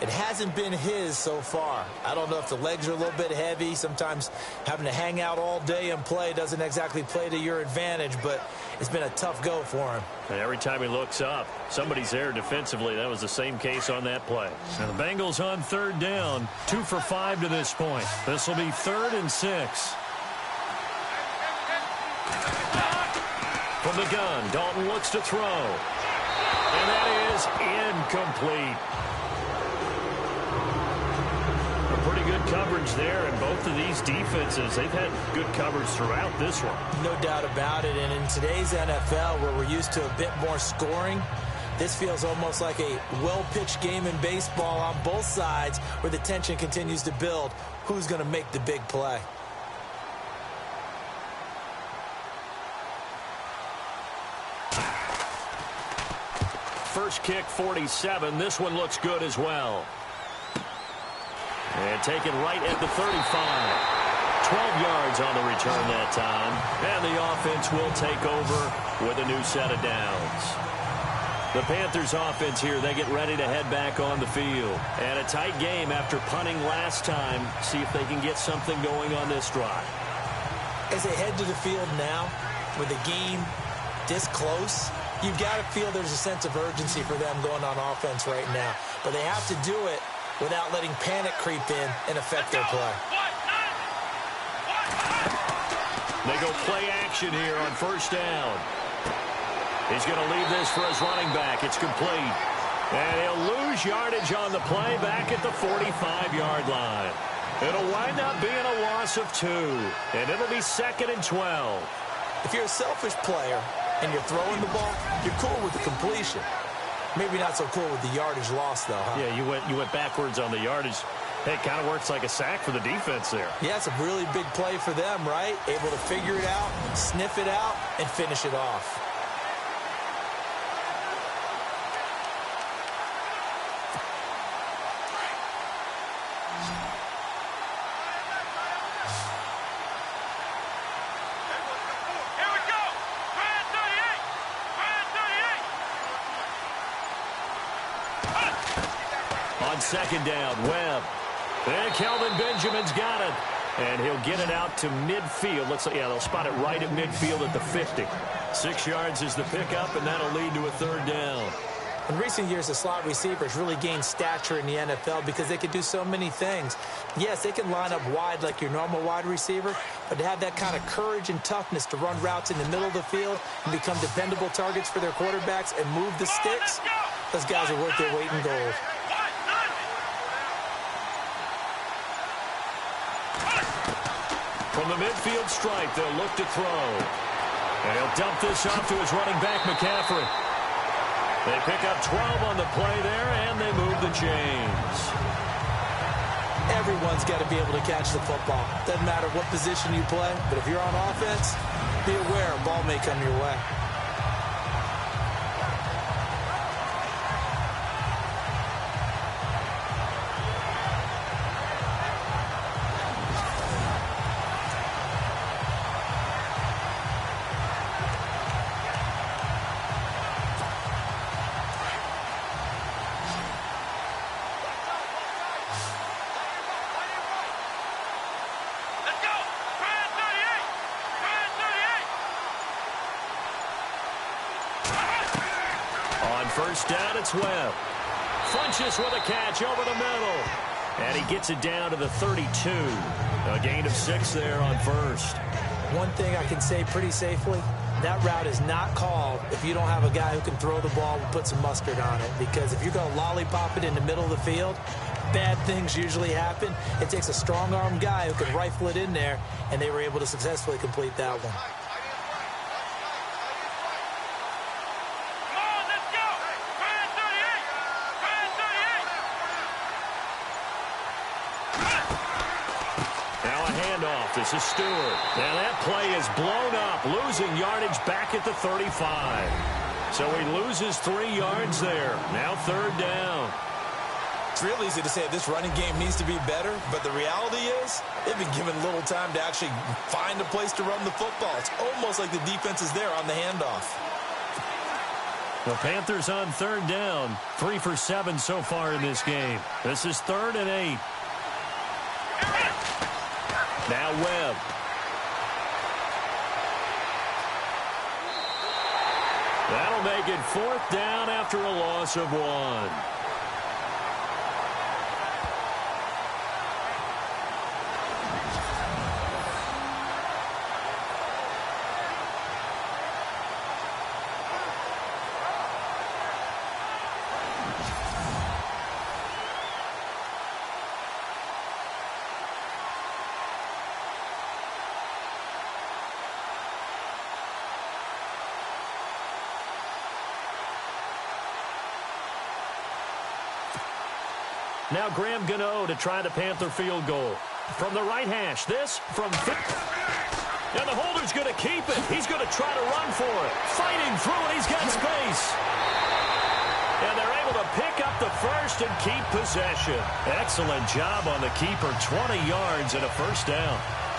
It hasn't been his so far. I don't know if the legs are a little bit heavy. Sometimes having to hang out all day and play doesn't exactly play to your advantage, but it's been a tough go for him. And every time he looks up, somebody's there defensively. That was the same case on that play. And the Bengals on 3rd down, 2 for 5 to this point. This will be 3rd and 6. From the gun, Dalton looks to throw. And that is incomplete. Pretty good coverage there, and both of these defenses, they've had good coverage throughout this one. No doubt about it, and in today's NFL, where we're used to a bit more scoring, this feels almost like a well-pitched game in baseball on both sides where the tension continues to build. Who's going to make the big play? first kick 47. This one looks good as well. And taken right at the 35. 12 yards on the return that time. And the offense will take over with a new set of downs. The Panthers offense here, they get ready to head back on the field. And a tight game after punting last time. See if they can get something going on this drive. As they head to the field now, with the game this close, you've got to feel there's a sense of urgency for them going on offense right now. But they have to do it without letting panic creep in and affect their play. They go play action here on first down. He's going to leave this for his running back. It's complete. And he'll lose yardage on the play back at the 45-yard line. It'll wind up being a loss of 2. And it'll be 2nd and 12. If you're a selfish player and you're throwing the ball, you're cool with the completion. Maybe not so cool with the yardage loss, though, huh? Yeah, you went backwards on the yardage. Hey, it kind of works like a sack for the defense there. Yeah, it's a really big play for them, right? Able to figure it out, sniff it out, and finish it off. On second down, Webb. And Kelvin Benjamin's got it. And he'll get it out to midfield. Looks like, yeah, they'll spot it right at midfield at the 50. 6 yards is the pickup, and that'll lead to a 3rd down. In recent years, the slot receivers really gained stature in the NFL because they can do so many things. Yes, they can line up wide like your normal wide receiver, but to have that kind of courage and toughness to run routes in the middle of the field and become dependable targets for their quarterbacks and move the sticks, those guys are worth their weight in gold. From the midfield stripe, they'll look to throw. And he'll dump this off to his running back, McCaffrey. They pick up 12 on the play there, and they move the chains. Everyone's got to be able to catch the football. Doesn't matter what position you play, but if you're on offense, be aware a ball may come your way. First down, it's Webb. Funches with a catch over the middle. And he gets it down to the 32. A gain of 6 there on first. One thing I can say pretty safely, that route is not called if you don't have a guy who can throw the ball and put some mustard on it. Because if you're going to lollipop it in the middle of the field, bad things usually happen. It takes a strong-arm guy who can rifle it in there, and they were able to successfully complete that one. This is Stewart. And that play is blown up, losing yardage back at the 35. So he loses 3 yards there. Now 3rd down. It's real easy to say this running game needs to be better, but the reality is they've been given little time to actually find a place to run the football. It's almost like the defense is there on the handoff. The Panthers on 3rd down. 3 for 7 so far in this game. This is 3rd and 8. Now Webb. That'll make it 4th down after a loss of 1. Now Graham Gano to try the Panther field goal. From the right hash, this from... And the holder's going to keep it. He's going to try to run for it. Fighting through it. He's got space. pick up the first and keep possession. Excellent job on the keeper. 20 yards and a first down.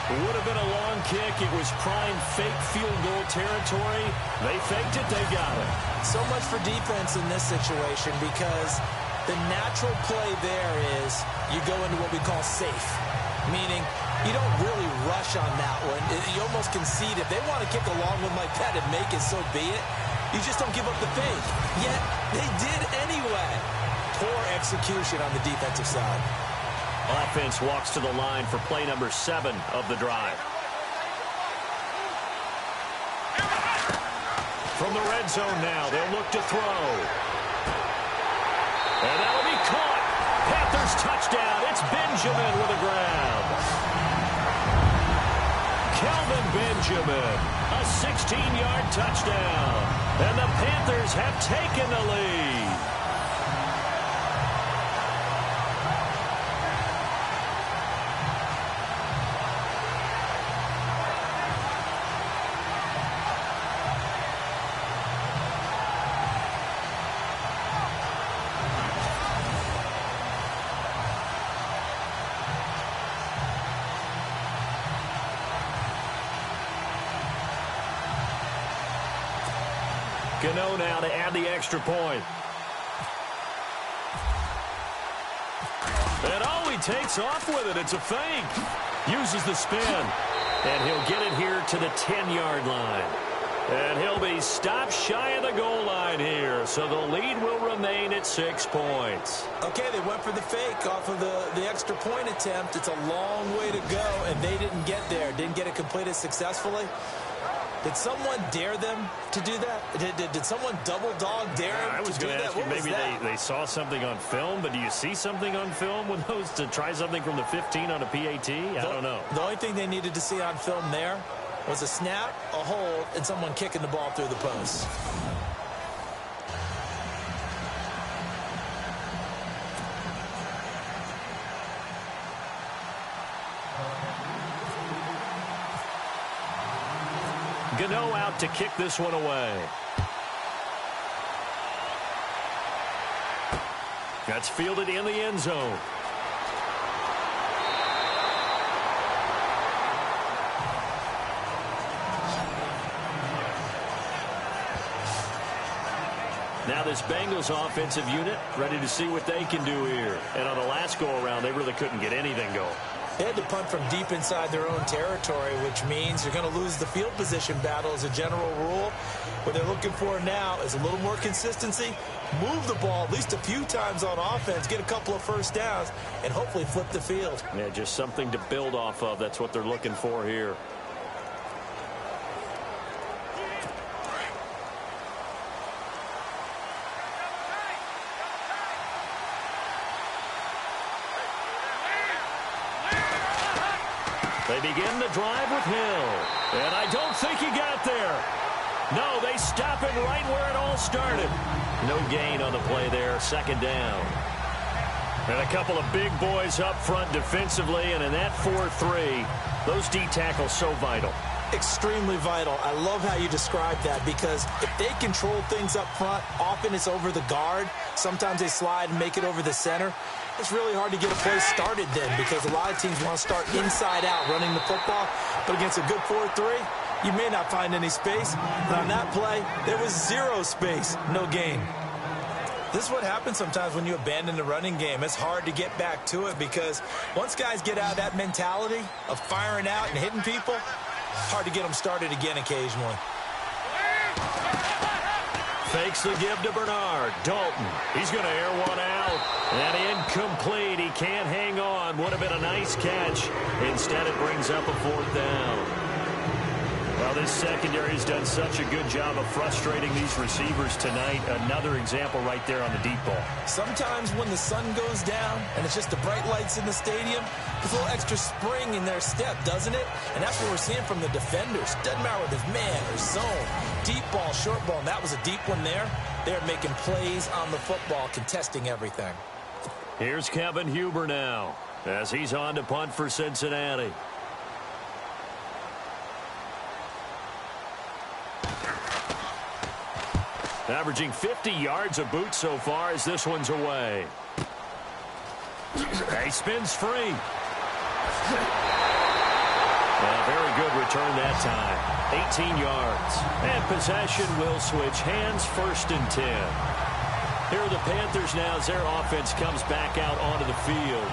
It would have been a long kick. It was prime fake field goal territory. They faked it. They got it. So much for defense in this situation because the natural play there is you go into what we call safe, meaning you don't really rush on that one. You almost concede. If they want to kick a long one like that and make it, so be it. You just don't give up the fake. Yet they did anyway. Poor execution on the defensive side. Offense walks to the line for play number 7 of the drive. From the red zone now, they'll look to throw. And that'll be caught. Panthers touchdown. It's Benjamin with a grab. Kelvin Benjamin, a 16-yard touchdown. And the Panthers have taken the lead. Gano now to add the extra point. And he takes off with it. It's a fake. Uses the spin. And he'll get it here to the 10-yard line. And he'll be stopped shy of the goal line here. So the lead will remain at 6 points. Okay, they went for the fake off of the extra point attempt. It's a long way to go, and they didn't get there. Didn't get it completed successfully. Did someone dare them to do that? Did someone double dog dare them I was to do going to that? ask you, What was maybe that? they saw something on film, but do you see something on film with those to try something from the 15 on a PAT? I don't know. The only thing they needed to see on film there was a snap, a hold, and someone kicking the ball through the post. Gano out to kick this one away. That's fielded in the end zone. Now this Bengals offensive unit ready to see what they can do here. And on the last go-around, they really couldn't get anything going. They had to punt from deep inside their own territory, which means you're going to lose the field position battle as a general rule. What they're looking for now is a little more consistency, move the ball at least a few times on offense, get a couple of first downs, and hopefully flip the field. Yeah, just something to build off of. That's what they're looking for here. They begin the drive with Hill. And I don't think he got there. No, they stop it right where it all started. No gain on the play there. Second down. And a couple of big boys up front defensively. And in that 4-3, those D tackles so vital. Extremely vital. I love how you describe that because if they control things up front, often it's over the guard. Sometimes they slide and make it over the center. It's really hard to get a play started then because a lot of teams want to start inside out running the football. But against a good 4-3, you may not find any space. And on that play, there was zero space, no gain. This is what happens sometimes when you abandon the running game. It's hard to get back to it because once guys get out of that mentality of firing out and hitting people, it's hard to get them started again occasionally. Fakes the give to Bernard. Dalton, he's going to air one out. And incomplete. He can't hang on. Would have been a nice catch. Instead, it brings up a fourth down. Well, this secondary has done such a good job of frustrating these receivers tonight. Another example right there on the deep ball. Sometimes when the sun goes down and it's just the bright lights in the stadium, there's a little extra spring in their step, doesn't it? And that's what we're seeing from the defenders. Doesn't matter whether it's man or zone, deep ball, short ball, and that was a deep one there. They're making plays on the football, contesting everything. Here's Kevin Huber now as he's on to punt for Cincinnati. Averaging 50 yards a boot so far as this one's away. He spins free. A very good return that time. 18 yards. And possession will switch hands, 1st and 10. Here are the Panthers now as their offense comes back out onto the field.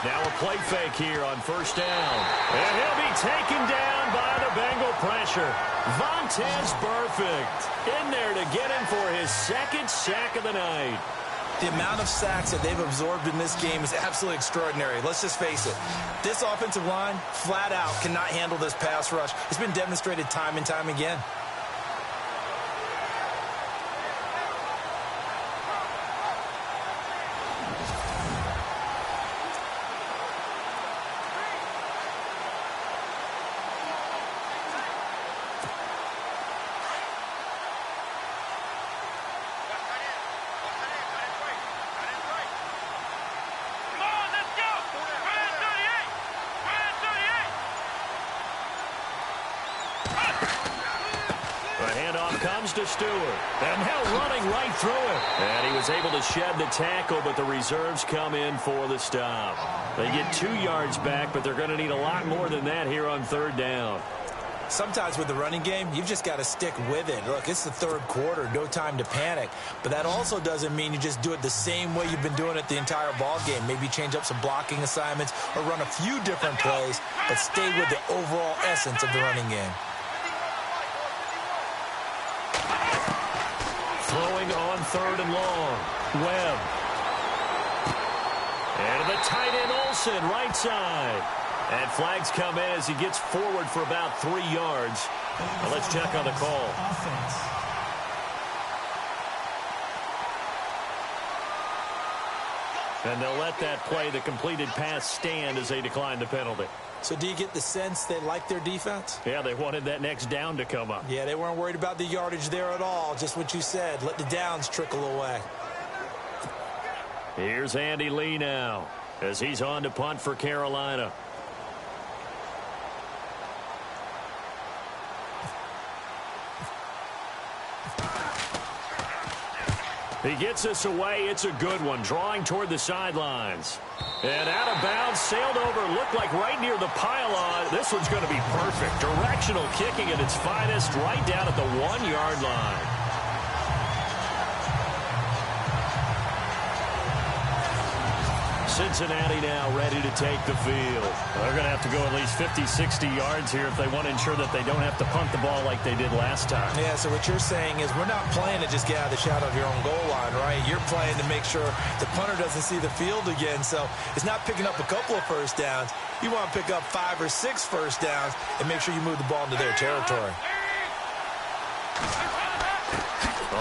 Now a play fake here on 1st down. And he'll be taken down by the Bengal pressure. Vontaze Burfict in there to get him for his 2nd sack of the night. The amount of sacks that they've absorbed in this game is absolutely extraordinary. Let's just face it. This offensive line, flat out, cannot handle this pass rush. It's been demonstrated time and time again. To Stewart, and now running right through it. And he was able to shed the tackle, but the reserves come in for the stop. They get 2 yards back, but they're going to need a lot more than that here on 3rd down. Sometimes with the running game, you've just got to stick with it. Look, it's the 3rd quarter, no time to panic. But that also doesn't mean you just do it the same way you've been doing it the entire ball game. Maybe change up some blocking assignments or run a few different plays, but stay with the overall essence of the running game. Throwing on 3rd and long. Webb. And the tight end Olsen, right side. And flags come in as he gets forward for about 3 yards. Now let's check on the call. And they'll let that play, the completed pass, stand as they decline the penalty. So do you get the sense they like their defense? Yeah, they wanted that next down to come up. Yeah, they weren't worried about the yardage there at all. Just what you said. Let the downs trickle away. Here's Andy Lee now as he's on to punt for Carolina. He gets us away. It's a good one. Drawing toward the sidelines. And out of bounds, sailed over, looked like right near the pylon. This one's going to be perfect. Directional kicking at its finest, right down at the 1-yard line. Cincinnati now ready to take the field. They're going to have to go at least 50, 60 yards here if they want to ensure that they don't have to punt the ball like they did last time. Yeah, so what you're saying is we're not playing to just get out of the shadow of your own goal line, right? You're playing to make sure the punter doesn't see the field again. So it's not picking up a couple of first downs. You want to pick up 5 or 6 first downs and make sure you move the ball into their territory.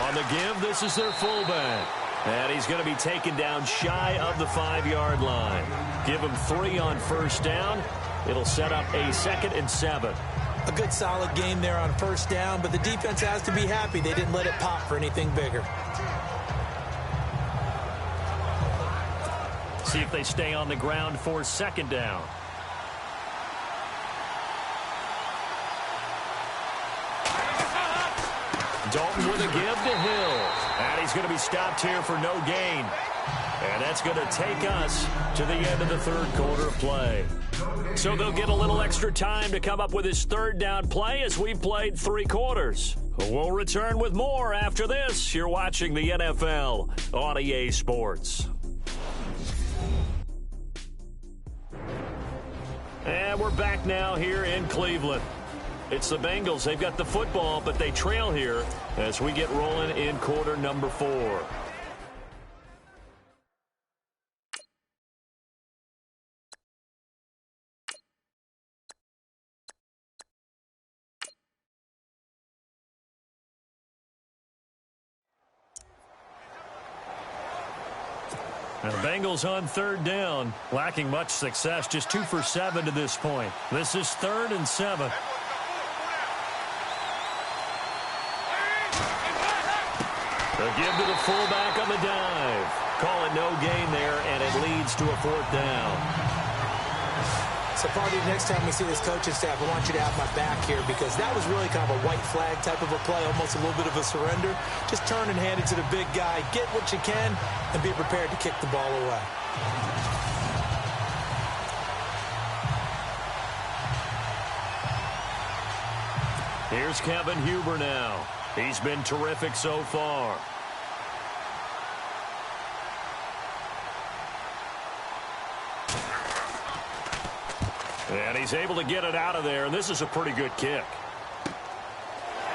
On the give, this is their fullback. And he's going to be taken down shy of the 5-yard line. Give him 3 on first down. It'll set up a 2nd and 7. A good solid game there on first down, but the defense has to be happy they didn't let it pop for anything bigger. See if they stay on the ground for 2nd down. Dalton with a give to Hill. And he's going to be stopped here for no gain. And that's going to take us to the end of the 3rd quarter of play. So they'll get a little extra time to come up with his 3rd down play as we've played 3 quarters. We'll return with more after this. You're watching the NFL on EA Sports. And we're back now here in Cleveland. It's the Bengals. They've got the football, but they trail here as we get rolling in quarter number 4. And the Bengals on 3rd down, lacking much success, just 2 for 7 to this point. This is 3rd and 7. The give to the fullback on the dive. Call it no gain there, and it leads to a 4th down. So, Party, next time we see this coaching staff, I want you to have my back here because that was really kind of a white flag type of a play, almost a little bit of a surrender. Just turn and hand it to the big guy, get what you can, and be prepared to kick the ball away. Here's Kevin Huber now. He's been terrific so far. And he's able to get it out of there, and this is a pretty good kick.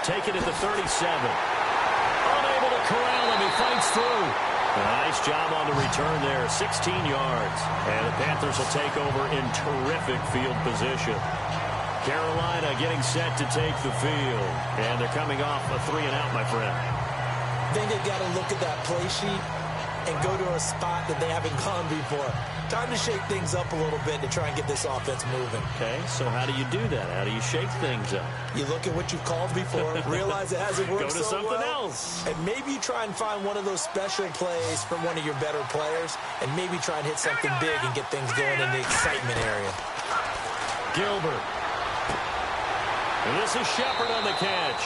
Take it at the 37. Unable to corral him. He fights through. Nice job on the return there, 16 yards. And the Panthers will take over in terrific field position. Carolina getting set to take the field. And they're coming off a 3-and-out, my friend. I think they've got to look at that play sheet and go to a spot that they haven't gone before. Time to shake things up a little bit to try and get this offense moving. Okay, so how do you do that? How do you shake things up? You look at what you've called before, realize it hasn't worked so well. Go to something else. And maybe you try and find one of those special plays from one of your better players, and maybe try and hit something big and get things going in the excitement area. Gilbert. And this is Shepard on the catch.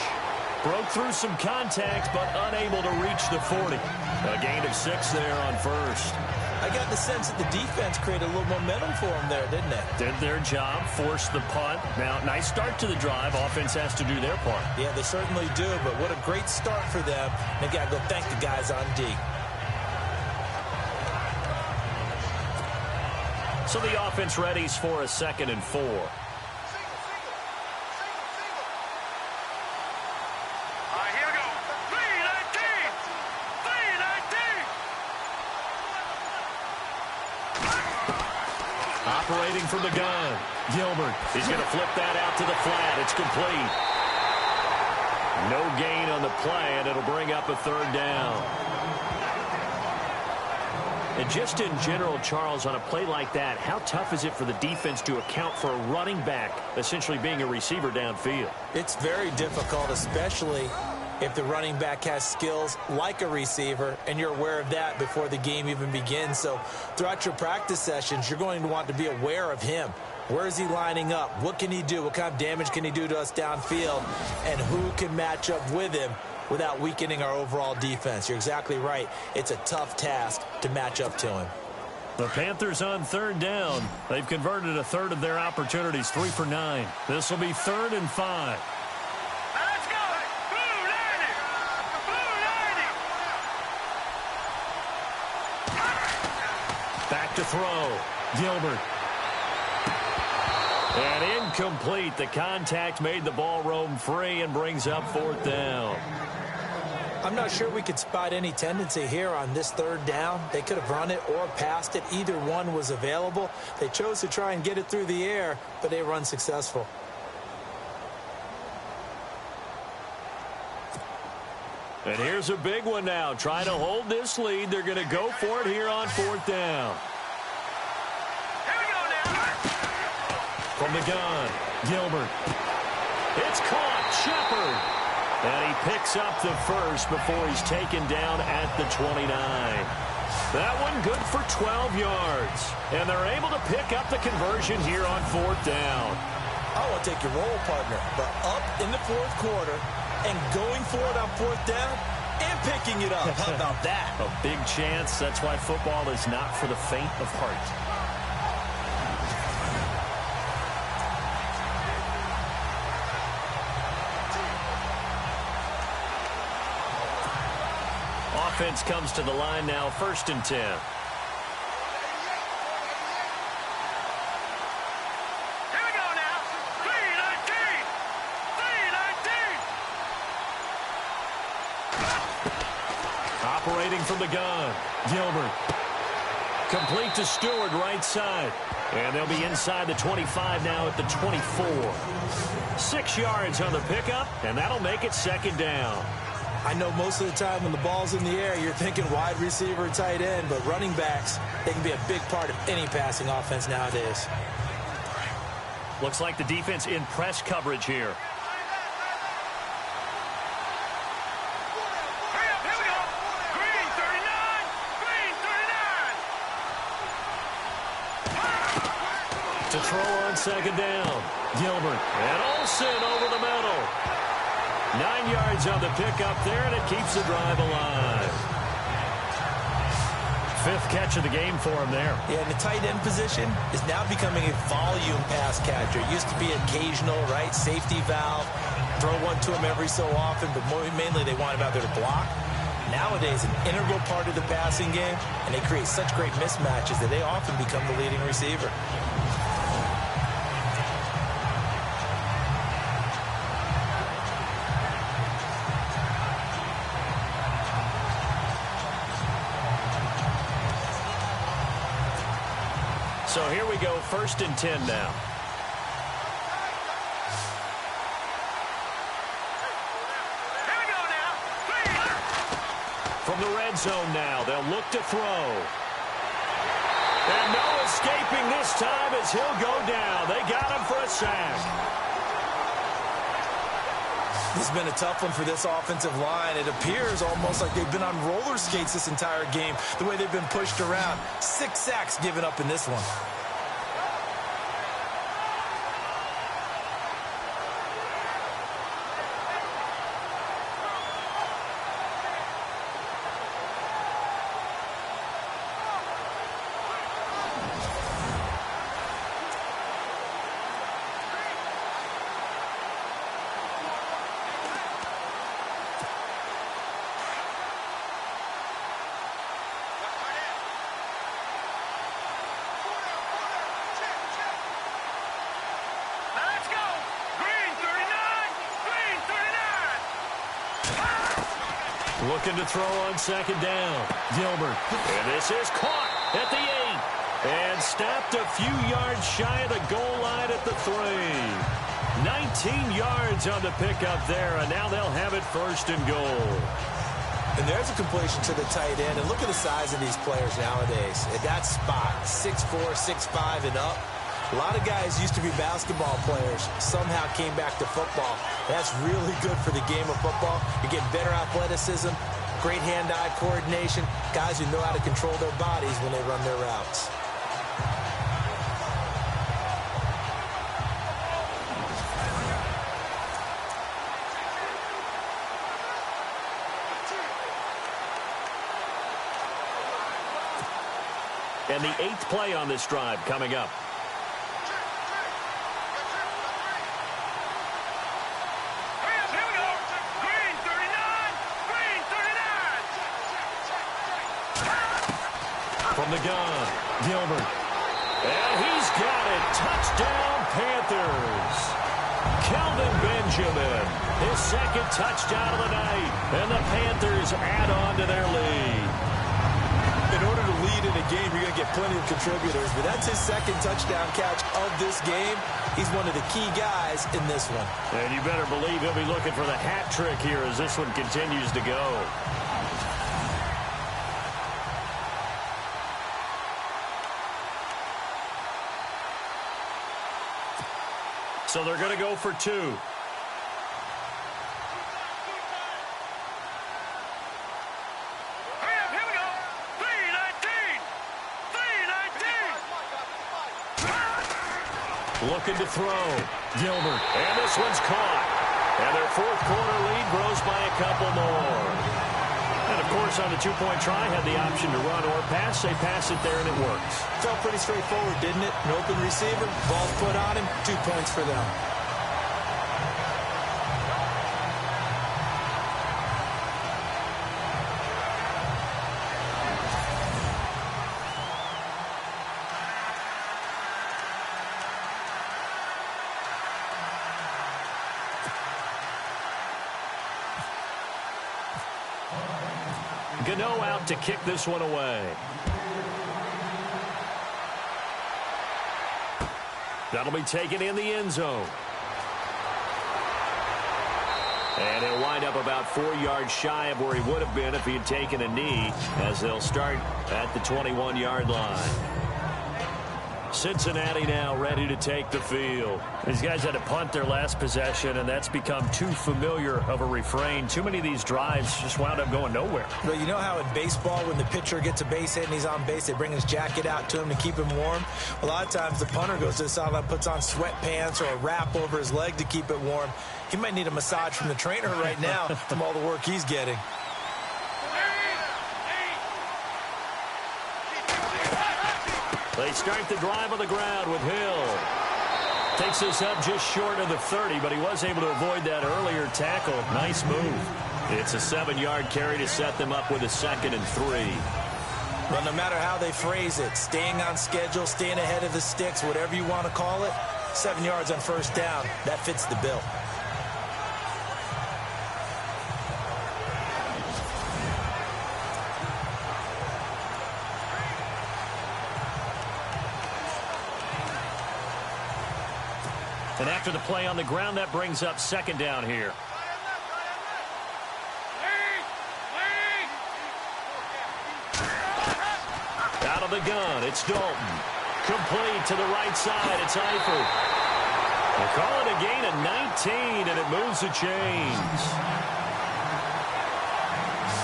Broke through some contact, but unable to reach the 40. A gain of 6 there on first. I got the sense that the defense created a little momentum for them there, didn't it? Did their job, forced the punt. Now, nice start to the drive. Offense has to do their part. Yeah, they certainly do, but what a great start for them. They've got to go thank the guys on D. So the offense readies for a 2nd and 4. Operating from the gun. Gilbert is going to flip that out to the flat. It's complete. No gain on the play, and it'll bring up a 3rd down. And just in general, Charles, on a play like that, how tough is it for the defense to account for a running back essentially being a receiver downfield? It's very difficult, especially if the running back has skills like a receiver, and you're aware of that before the game even begins. So throughout your practice sessions, you're going to want to be aware of him. Where is he lining up? What can he do? What kind of damage can he do to us downfield? And who can match up with him without weakening our overall defense? You're exactly right. It's a tough task to match up to him. The Panthers on 3rd down. They've converted a third of their opportunities, 3 for 9. This will be 3rd and 5. Back to to throw. Gilbert. And incomplete. The contact made the ball roam free and brings up 4th down. I'm not sure we could spot any tendency here on this 3rd down. They could have run it or passed it. Either one was available. They chose to try and get it through the air, but they were unsuccessful. And here's a big one now. Trying to hold this lead. They're going to go for it here on 4th down. Here we go now. From the gun, Gilbert. It's caught. Shepard. And he picks up the first before he's taken down at the 29. That one good for 12 yards. And they're able to pick up the conversion here on 4th down. I want to take your role, partner, but up in the 4th quarter and going for it on 4th down and picking it up. How about that? A big chance. That's why football is not for the faint of heart. Offense comes to the line now, 1st and 10. Here we go now. 3-19. 3-19. Operating from the gun, Gilbert. Complete to Stewart, right side. And they'll be inside the 25 now at the 24. 6 yards on the pickup, and that'll make it 2nd down. I know most of the time when the ball's in the air, you're thinking wide receiver, tight end, but running backs, they can be a big part of any passing offense nowadays. Looks like the defense in press coverage here. Hurry up, here we go. Green 39. Green 39. To throw on 2nd down, Gilbert. And Olsen over the middle. 9 yards on the pickup there, and it keeps the drive alive. 5th catch of the game for him there. Yeah, and the tight end position is now becoming a volume pass catcher. It used to be occasional, right? Safety valve. Throw one to him every so often, but mainly they want him out there to block. Nowadays, an integral part of the passing game, and they create such great mismatches that they often become the leading receiver. So here we go, 1st and 10 now. Here we go now. From the red zone now, they'll look to throw. And no escaping this time as he'll go down. They got him for a sack. This has been a tough one for this offensive line. It appears almost like they've been on roller skates this entire game, the way they've been pushed around. 6 sacks given up in this one. Looking to throw on 2nd down. Gilbert. And this is caught at the 8. And stopped a few yards shy of the goal line at the 3. 19 yards on the pickup there, and now they'll have it 1st and goal. And there's a completion to the tight end. And look at the size of these players nowadays. At that spot, 6'4", 6'5", and up. A lot of guys used to be basketball players, somehow came back to football. That's really good for the game of football. You're getting better athleticism, great hand-eye coordination, guys who know how to control their bodies when they run their routes. And the 8th play on this drive coming up. From the gun, Gilbert. And he's got it. Touchdown, Panthers. Kelvin Benjamin, his second touchdown of the night. And the Panthers add on to their lead. In order to lead in a game, you're going to get plenty of contributors, but that's his second touchdown catch of this game. He's one of the key guys in this one. And you better believe he'll be looking for the hat trick here as this one continues to go. So they're going to go for 2. Here we go. 3-19. Looking to throw. Gilbert. And this one's caught. And their fourth quarter lead grows by a couple more. And, of course, on the two-point try, had the option to run or pass. They pass it there, and it works. Felt pretty straightforward, didn't it? An open receiver, ball's put on him, 2 points for them. Gano out to kick this one away. That'll be taken in the end zone. And he'll wind up about 4 yards shy of where he would have been if he had taken a knee, as they'll start at the 21-yard line. Cincinnati now ready to take the field. These guys had to punt their last possession, and that's become too familiar of a refrain. Too many of these drives just wound up going nowhere. Well, you know how in baseball, when the pitcher gets a base hit and he's on base, they bring his jacket out to him to keep him warm? A lot of times the punter goes to the sideline, puts on sweatpants or a wrap over his leg to keep it warm. He might need a massage from the trainer right now from all the work he's getting. They start the drive on the ground with Hill. Takes this up just short of the 30, but he was able to avoid that earlier tackle. Nice move. It's a 7-yard carry to set them up with a 2nd and 3. Well, no matter how they phrase it, staying on schedule, staying ahead of the sticks, whatever you want to call it, 7 yards on first down, that fits the bill. And after the play on the ground, that brings up 2nd down here. Out of the gun, it's Dalton. Complete to the right side, it's Eifert. They call it a gain of 19, and it moves the chains.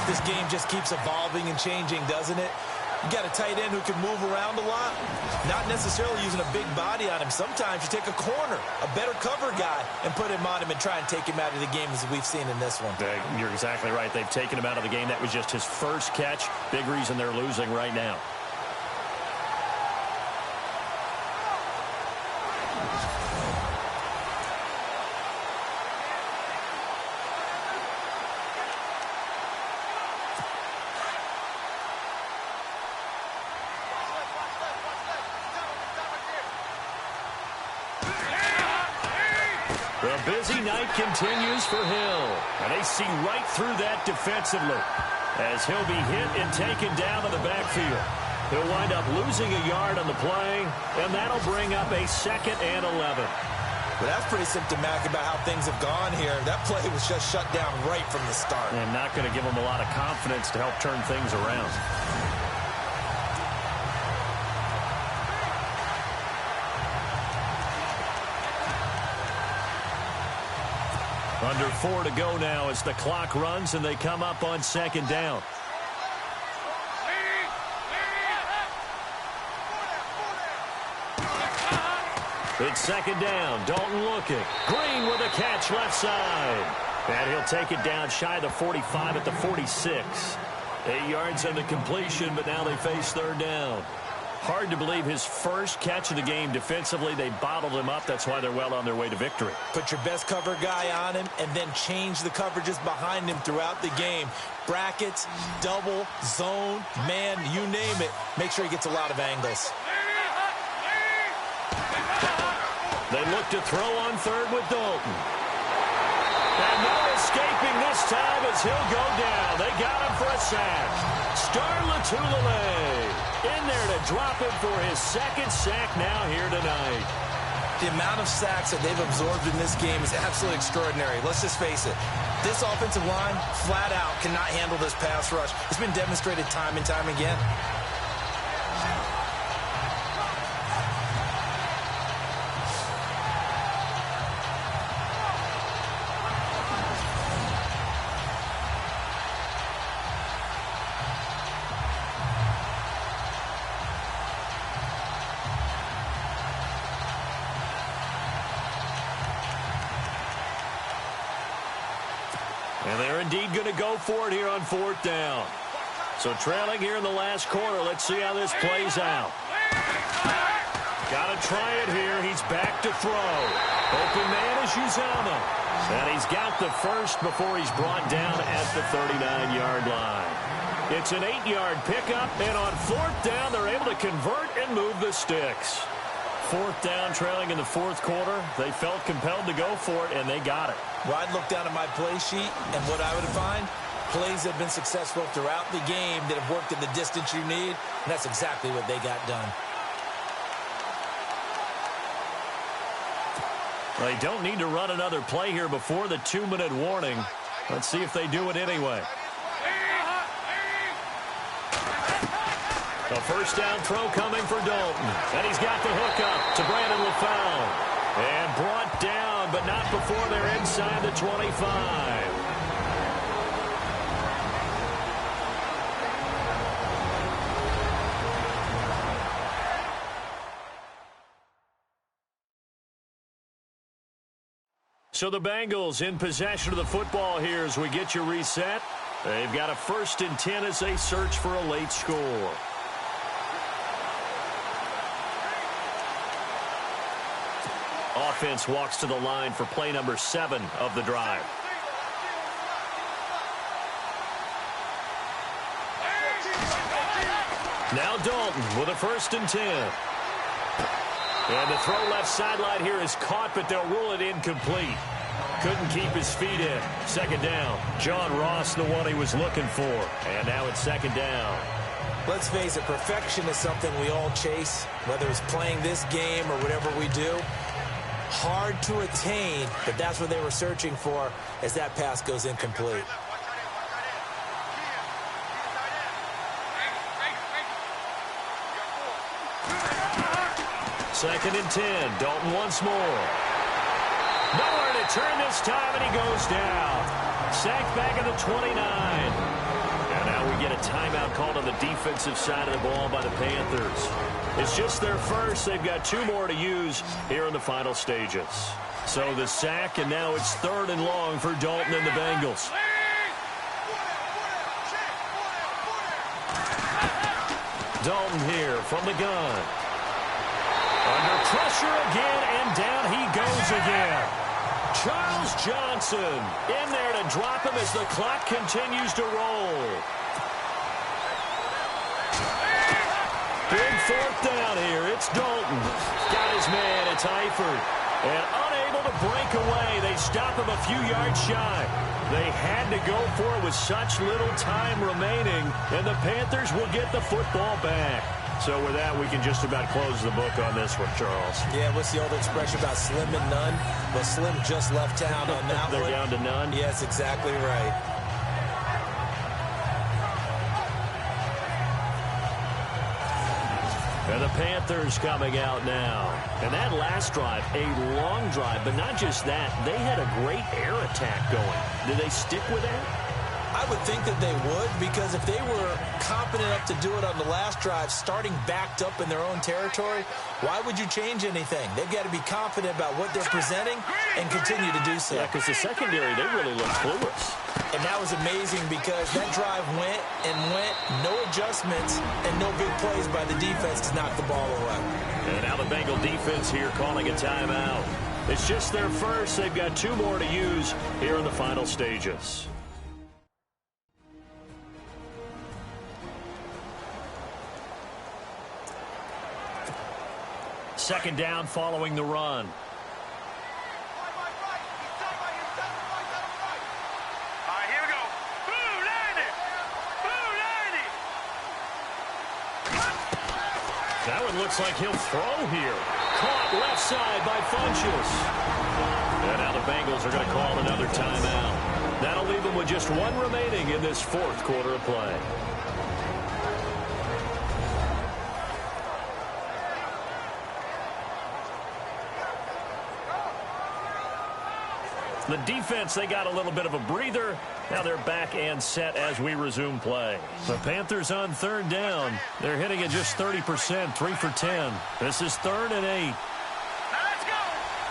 This game just keeps evolving and changing, doesn't it? You got a tight end who can move around a lot, not necessarily using a big body on him. Sometimes you take a corner, a better cover guy, and put him on him and try and take him out of the game, as we've seen in this one. You're exactly right. They've taken him out of the game. That was just his first catch. Big reason they're losing right now. The busy night continues for Hill, and they see right through that defensively as he'll be hit and taken down in the backfield. He'll wind up losing a yard on the play, and that'll bring up a 2nd and 11. But that's pretty symptomatic about how things have gone here. That play was just shut down right from the start. And not going to give them a lot of confidence to help turn things around. Under 4 to go now as the clock runs and they come up on 2nd down. It's 2nd down. Dalton looking. Green with a catch left side. And he'll take it down shy of the 45 at the 46. 8 yards on the completion, but now they face 3rd down. Hard to believe his first catch of the game defensively. They bottled him up. That's why they're well on their way to victory. Put your best cover guy on him and then change the coverages behind him throughout the game. Brackets, double, zone, man, you name it. Make sure he gets a lot of angles. They look to throw on third with Dalton. And no escaping this time as he'll go down. They got him for a sack. Star Latulippe in there to drop him for his second sack now here tonight. The amount of sacks that they've absorbed in this game is absolutely extraordinary. Let's just face it. This offensive line, flat out, cannot handle this pass rush. It's been demonstrated time and time again. And they're indeed going to go for it here on fourth down. So trailing here in the last quarter. Let's see how this plays out. Got to try it here. He's back to throw. Open man is Uzama. And he's got the first before he's brought down at the 39-yard line. It's an 8-yard pickup, and on fourth down, they're able to convert and move the sticks. Fourth down, trailing in the fourth quarter. They felt compelled to go for it, and they got it. Well, I'd look down at my play sheet, and what I would find, plays that have been successful throughout the game that have worked in the distance you need, and that's exactly what they got done. They don't need to run another play here before the 2-minute warning. Let's see if they do it anyway. A first down throw coming for Dalton. And he's got the hook up to Brandon LaFound. And brought down, but not before they're inside the 25. So the Bengals in possession of the football here as we get you reset. They've got a 1st and 10 as they search for a late score. Offense walks to the line for play number 7 of the drive. Now Dalton with a 1st and 10. And the throw left sideline here is caught, but they'll rule it incomplete. Couldn't keep his feet in. 2nd down. John Ross, the one he was looking for. And now it's 2nd down. Let's face it, perfection is something we all chase, whether it's playing this game or whatever we do. Hard to attain, but that's what they were searching for as that pass goes incomplete. Second and 10. Dalton once more. Nowhere to turn this time, and he goes down. Sacked back at the 29. And now we get a timeout called on the defensive side of the ball by the Panthers. It's just their first. They've got 2 more to use here in the final stages. So the sack, and now it's 3rd and long for Dalton and the Bengals. Dalton here from the gun. Under pressure again, and down he goes again. Charles Johnson in there to drop him as the clock continues to roll. Big 4th down here. It's Dalton. Got his man. It's Eifert. And unable to break away. They stop him a few yards shy. They had to go for it with such little time remaining. And the Panthers will get the football back. So with that, we can just about close the book on this one, Charles. Yeah, what's the old expression about slim and none? Well, Slim just left town on that They're one. down to none? Yes, exactly right. And the Panthers coming out now. And that last drive, a long drive, but not just that. They had a great air attack going. Did they stick with that? I would think that they would, because if they were competent enough to do it on the last drive, starting backed up in their own territory, why would you change anything? They've got to be confident about what they're presenting and continue to do so. Yeah, because the secondary, they really look clueless. And that was amazing because that drive went and went, no adjustments, and no big plays by the defense to knock the ball away. And now the Bengal defense here calling a timeout. It's just their first. They've got 2 more to use here in the final stages. Second down following the run. That one looks like he'll throw here. Caught left side by Funchess. And now the Bengals are going to call another timeout. That'll leave them with just 1 remaining in this 4th quarter of play. The defense, they got a little bit of a breather. Now they're back and set as we resume play. The Panthers on 3rd down. They're hitting at just 30%, 3 for 10. This is 3rd and 8. Let's go!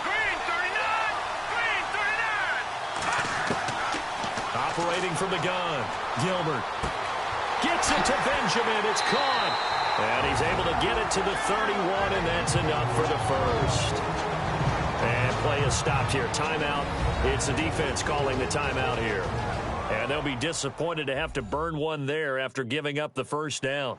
Green 39! Green 39! Operating from the gun. Gilbert gets it to Benjamin. It's caught. And he's able to get it to the 31, and that's enough for the first. And play is stopped here. Timeout. It's the defense calling the timeout here. And they'll be disappointed to have to burn one there after giving up the first down.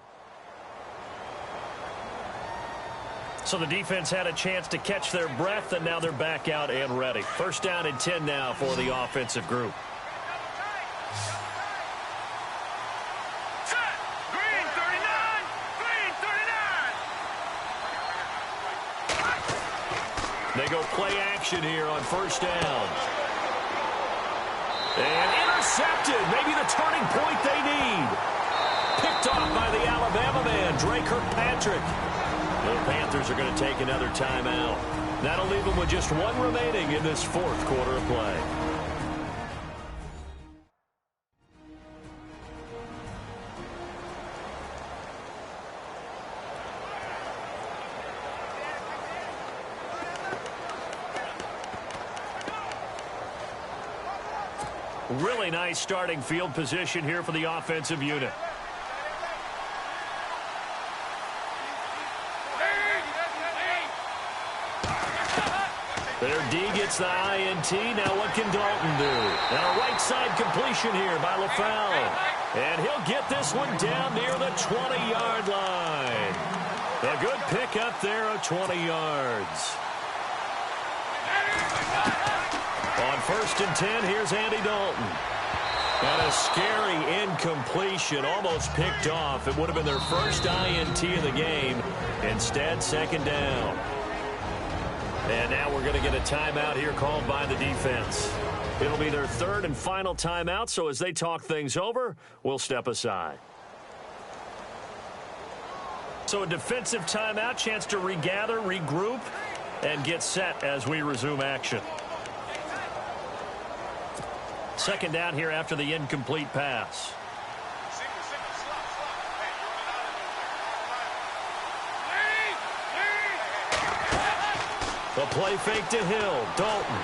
So the defense had a chance to catch their breath, and now they're back out and ready. First down and 10 now for the offensive group. Green 39! Green 39! They go play action here on first down. And intercepted. Maybe the turning point they need. Picked off by the Alabama man, Dre Kirkpatrick. The Panthers are going to take another timeout. That'll leave them with just 1 remaining in this 4th quarter of play. Really nice starting field position here for the offensive unit. Their D gets the INT. Now what can Dalton do? And a right side completion here by LaFell. And he'll get this one down near the 20-yard line. A good pick up there of 20 yards. On 1st and 10, here's Andy Dalton. And a scary incompletion, almost picked off. It would have been their first INT of the game. Instead, 2nd down. And now we're going to get a timeout here called by the defense. It'll be their 3rd and final timeout, so as they talk things over, we'll step aside. So a defensive timeout, chance to regather, regroup, and get set as we resume action. 2nd down here after the incomplete pass. The play fake to Hill. Dalton.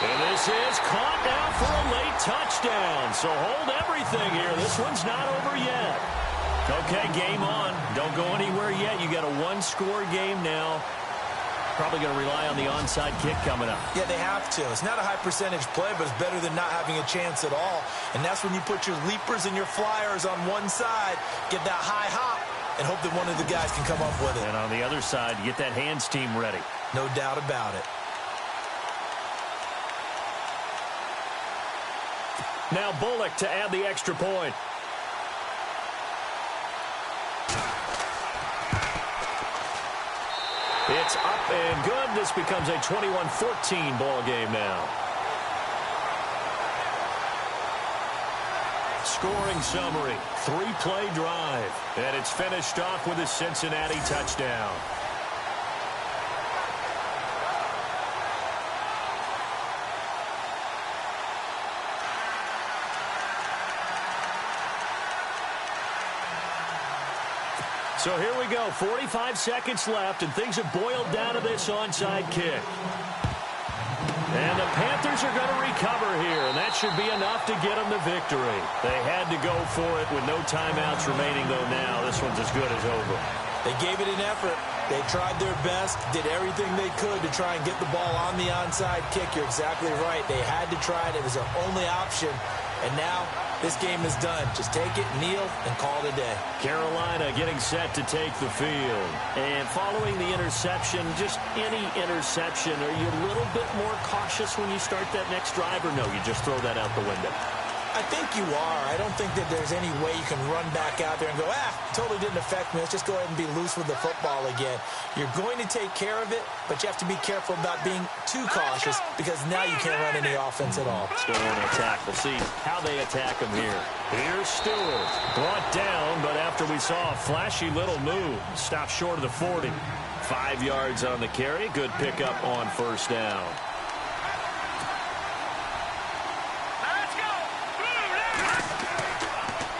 And this is caught now for a late touchdown. So hold everything here. This one's not over yet. Okay, game on. Don't go anywhere yet. You got a 1-score game now. Probably going to rely on the onside kick coming up. Yeah, they have to. It's not a high percentage play, but it's better than not having a chance at all. And that's when you put your leapers and your flyers on one side, get that high hop, and hope that one of the guys can come up with it. And on the other side, you get that hands team ready. No doubt about it. Now Bullock to add the extra point. It's up and good. This becomes a 21-14 ball game now. Scoring summary, 3-play drive. And it's finished off with a Cincinnati touchdown. So here we go, 45 seconds left, and things have boiled down to this onside kick. And the Panthers are going to recover here, and that should be enough to get them the victory. They had to go for it with no timeouts remaining, though now this one's as good as over. They gave it an effort. They tried their best, did everything they could to try and get the ball on the onside kick. You're exactly right. They had to try it. It was their only option. And now this game is done. Just take it, kneel, and call it a day. Carolina getting set to take the field. And following the interception, just any interception, are you a little bit more cautious when you start that next drive, or no, you just throw that out the window? I think you are. I don't think that there's any way you can run back out there and go, totally didn't affect me. Let's just go ahead and be loose with the football again. You're going to take care of it, but you have to be careful about being too cautious because now you can't run any offense at all. Still want to attack. We'll see how they attack him here. Here's Stewart. Brought down, but after we saw a flashy little move, stopped short of the 40. 5 yards on the carry. Good pickup on first down.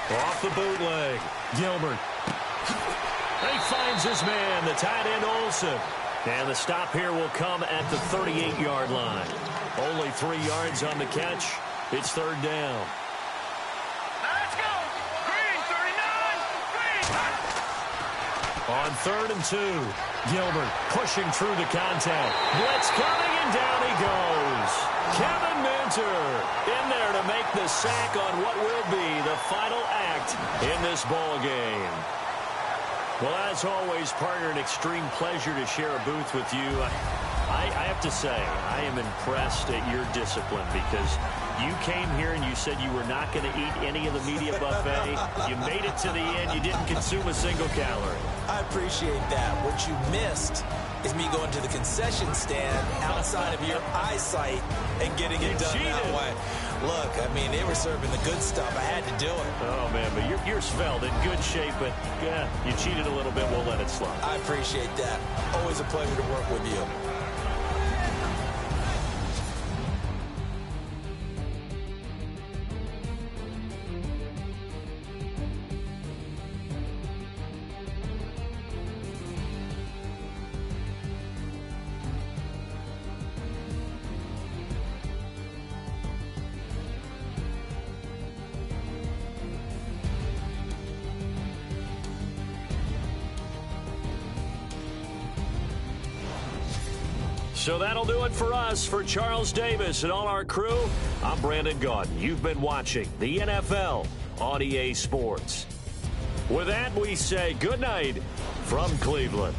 Off the bootleg, Gilbert. He finds his man, the tight end Olsen. And the stop here will come at the 38-yard line. Only 3 yards on the catch. It's third down. Let's go. Green, 39. Green. On 3rd and 2, Gilbert pushing through the contact. Blitz coming, and down he goes. Kevin Minter in there to make the sack on what will be the final act in this ball game. Well, as always, partner, an extreme pleasure to share a booth with you. I have to say, I am impressed at your discipline because you came here and you said you were not going to eat any of the media buffet. You made it to the end. You didn't consume a single calorie. I appreciate that. What you missed is me going to the concession stand outside of your eyesight and getting it done that way. Look, I mean, they were serving the good stuff. I had to do it. Oh, man, but you're svelte, in good shape, but yeah, you cheated a little bit. We'll let it slide. I appreciate that. Always a pleasure to work with you. So that'll do it for us. For Charles Davis and all our crew, I'm Brandon Gaudin. You've been watching the NFL on EA Sports. With that, we say good night from Cleveland.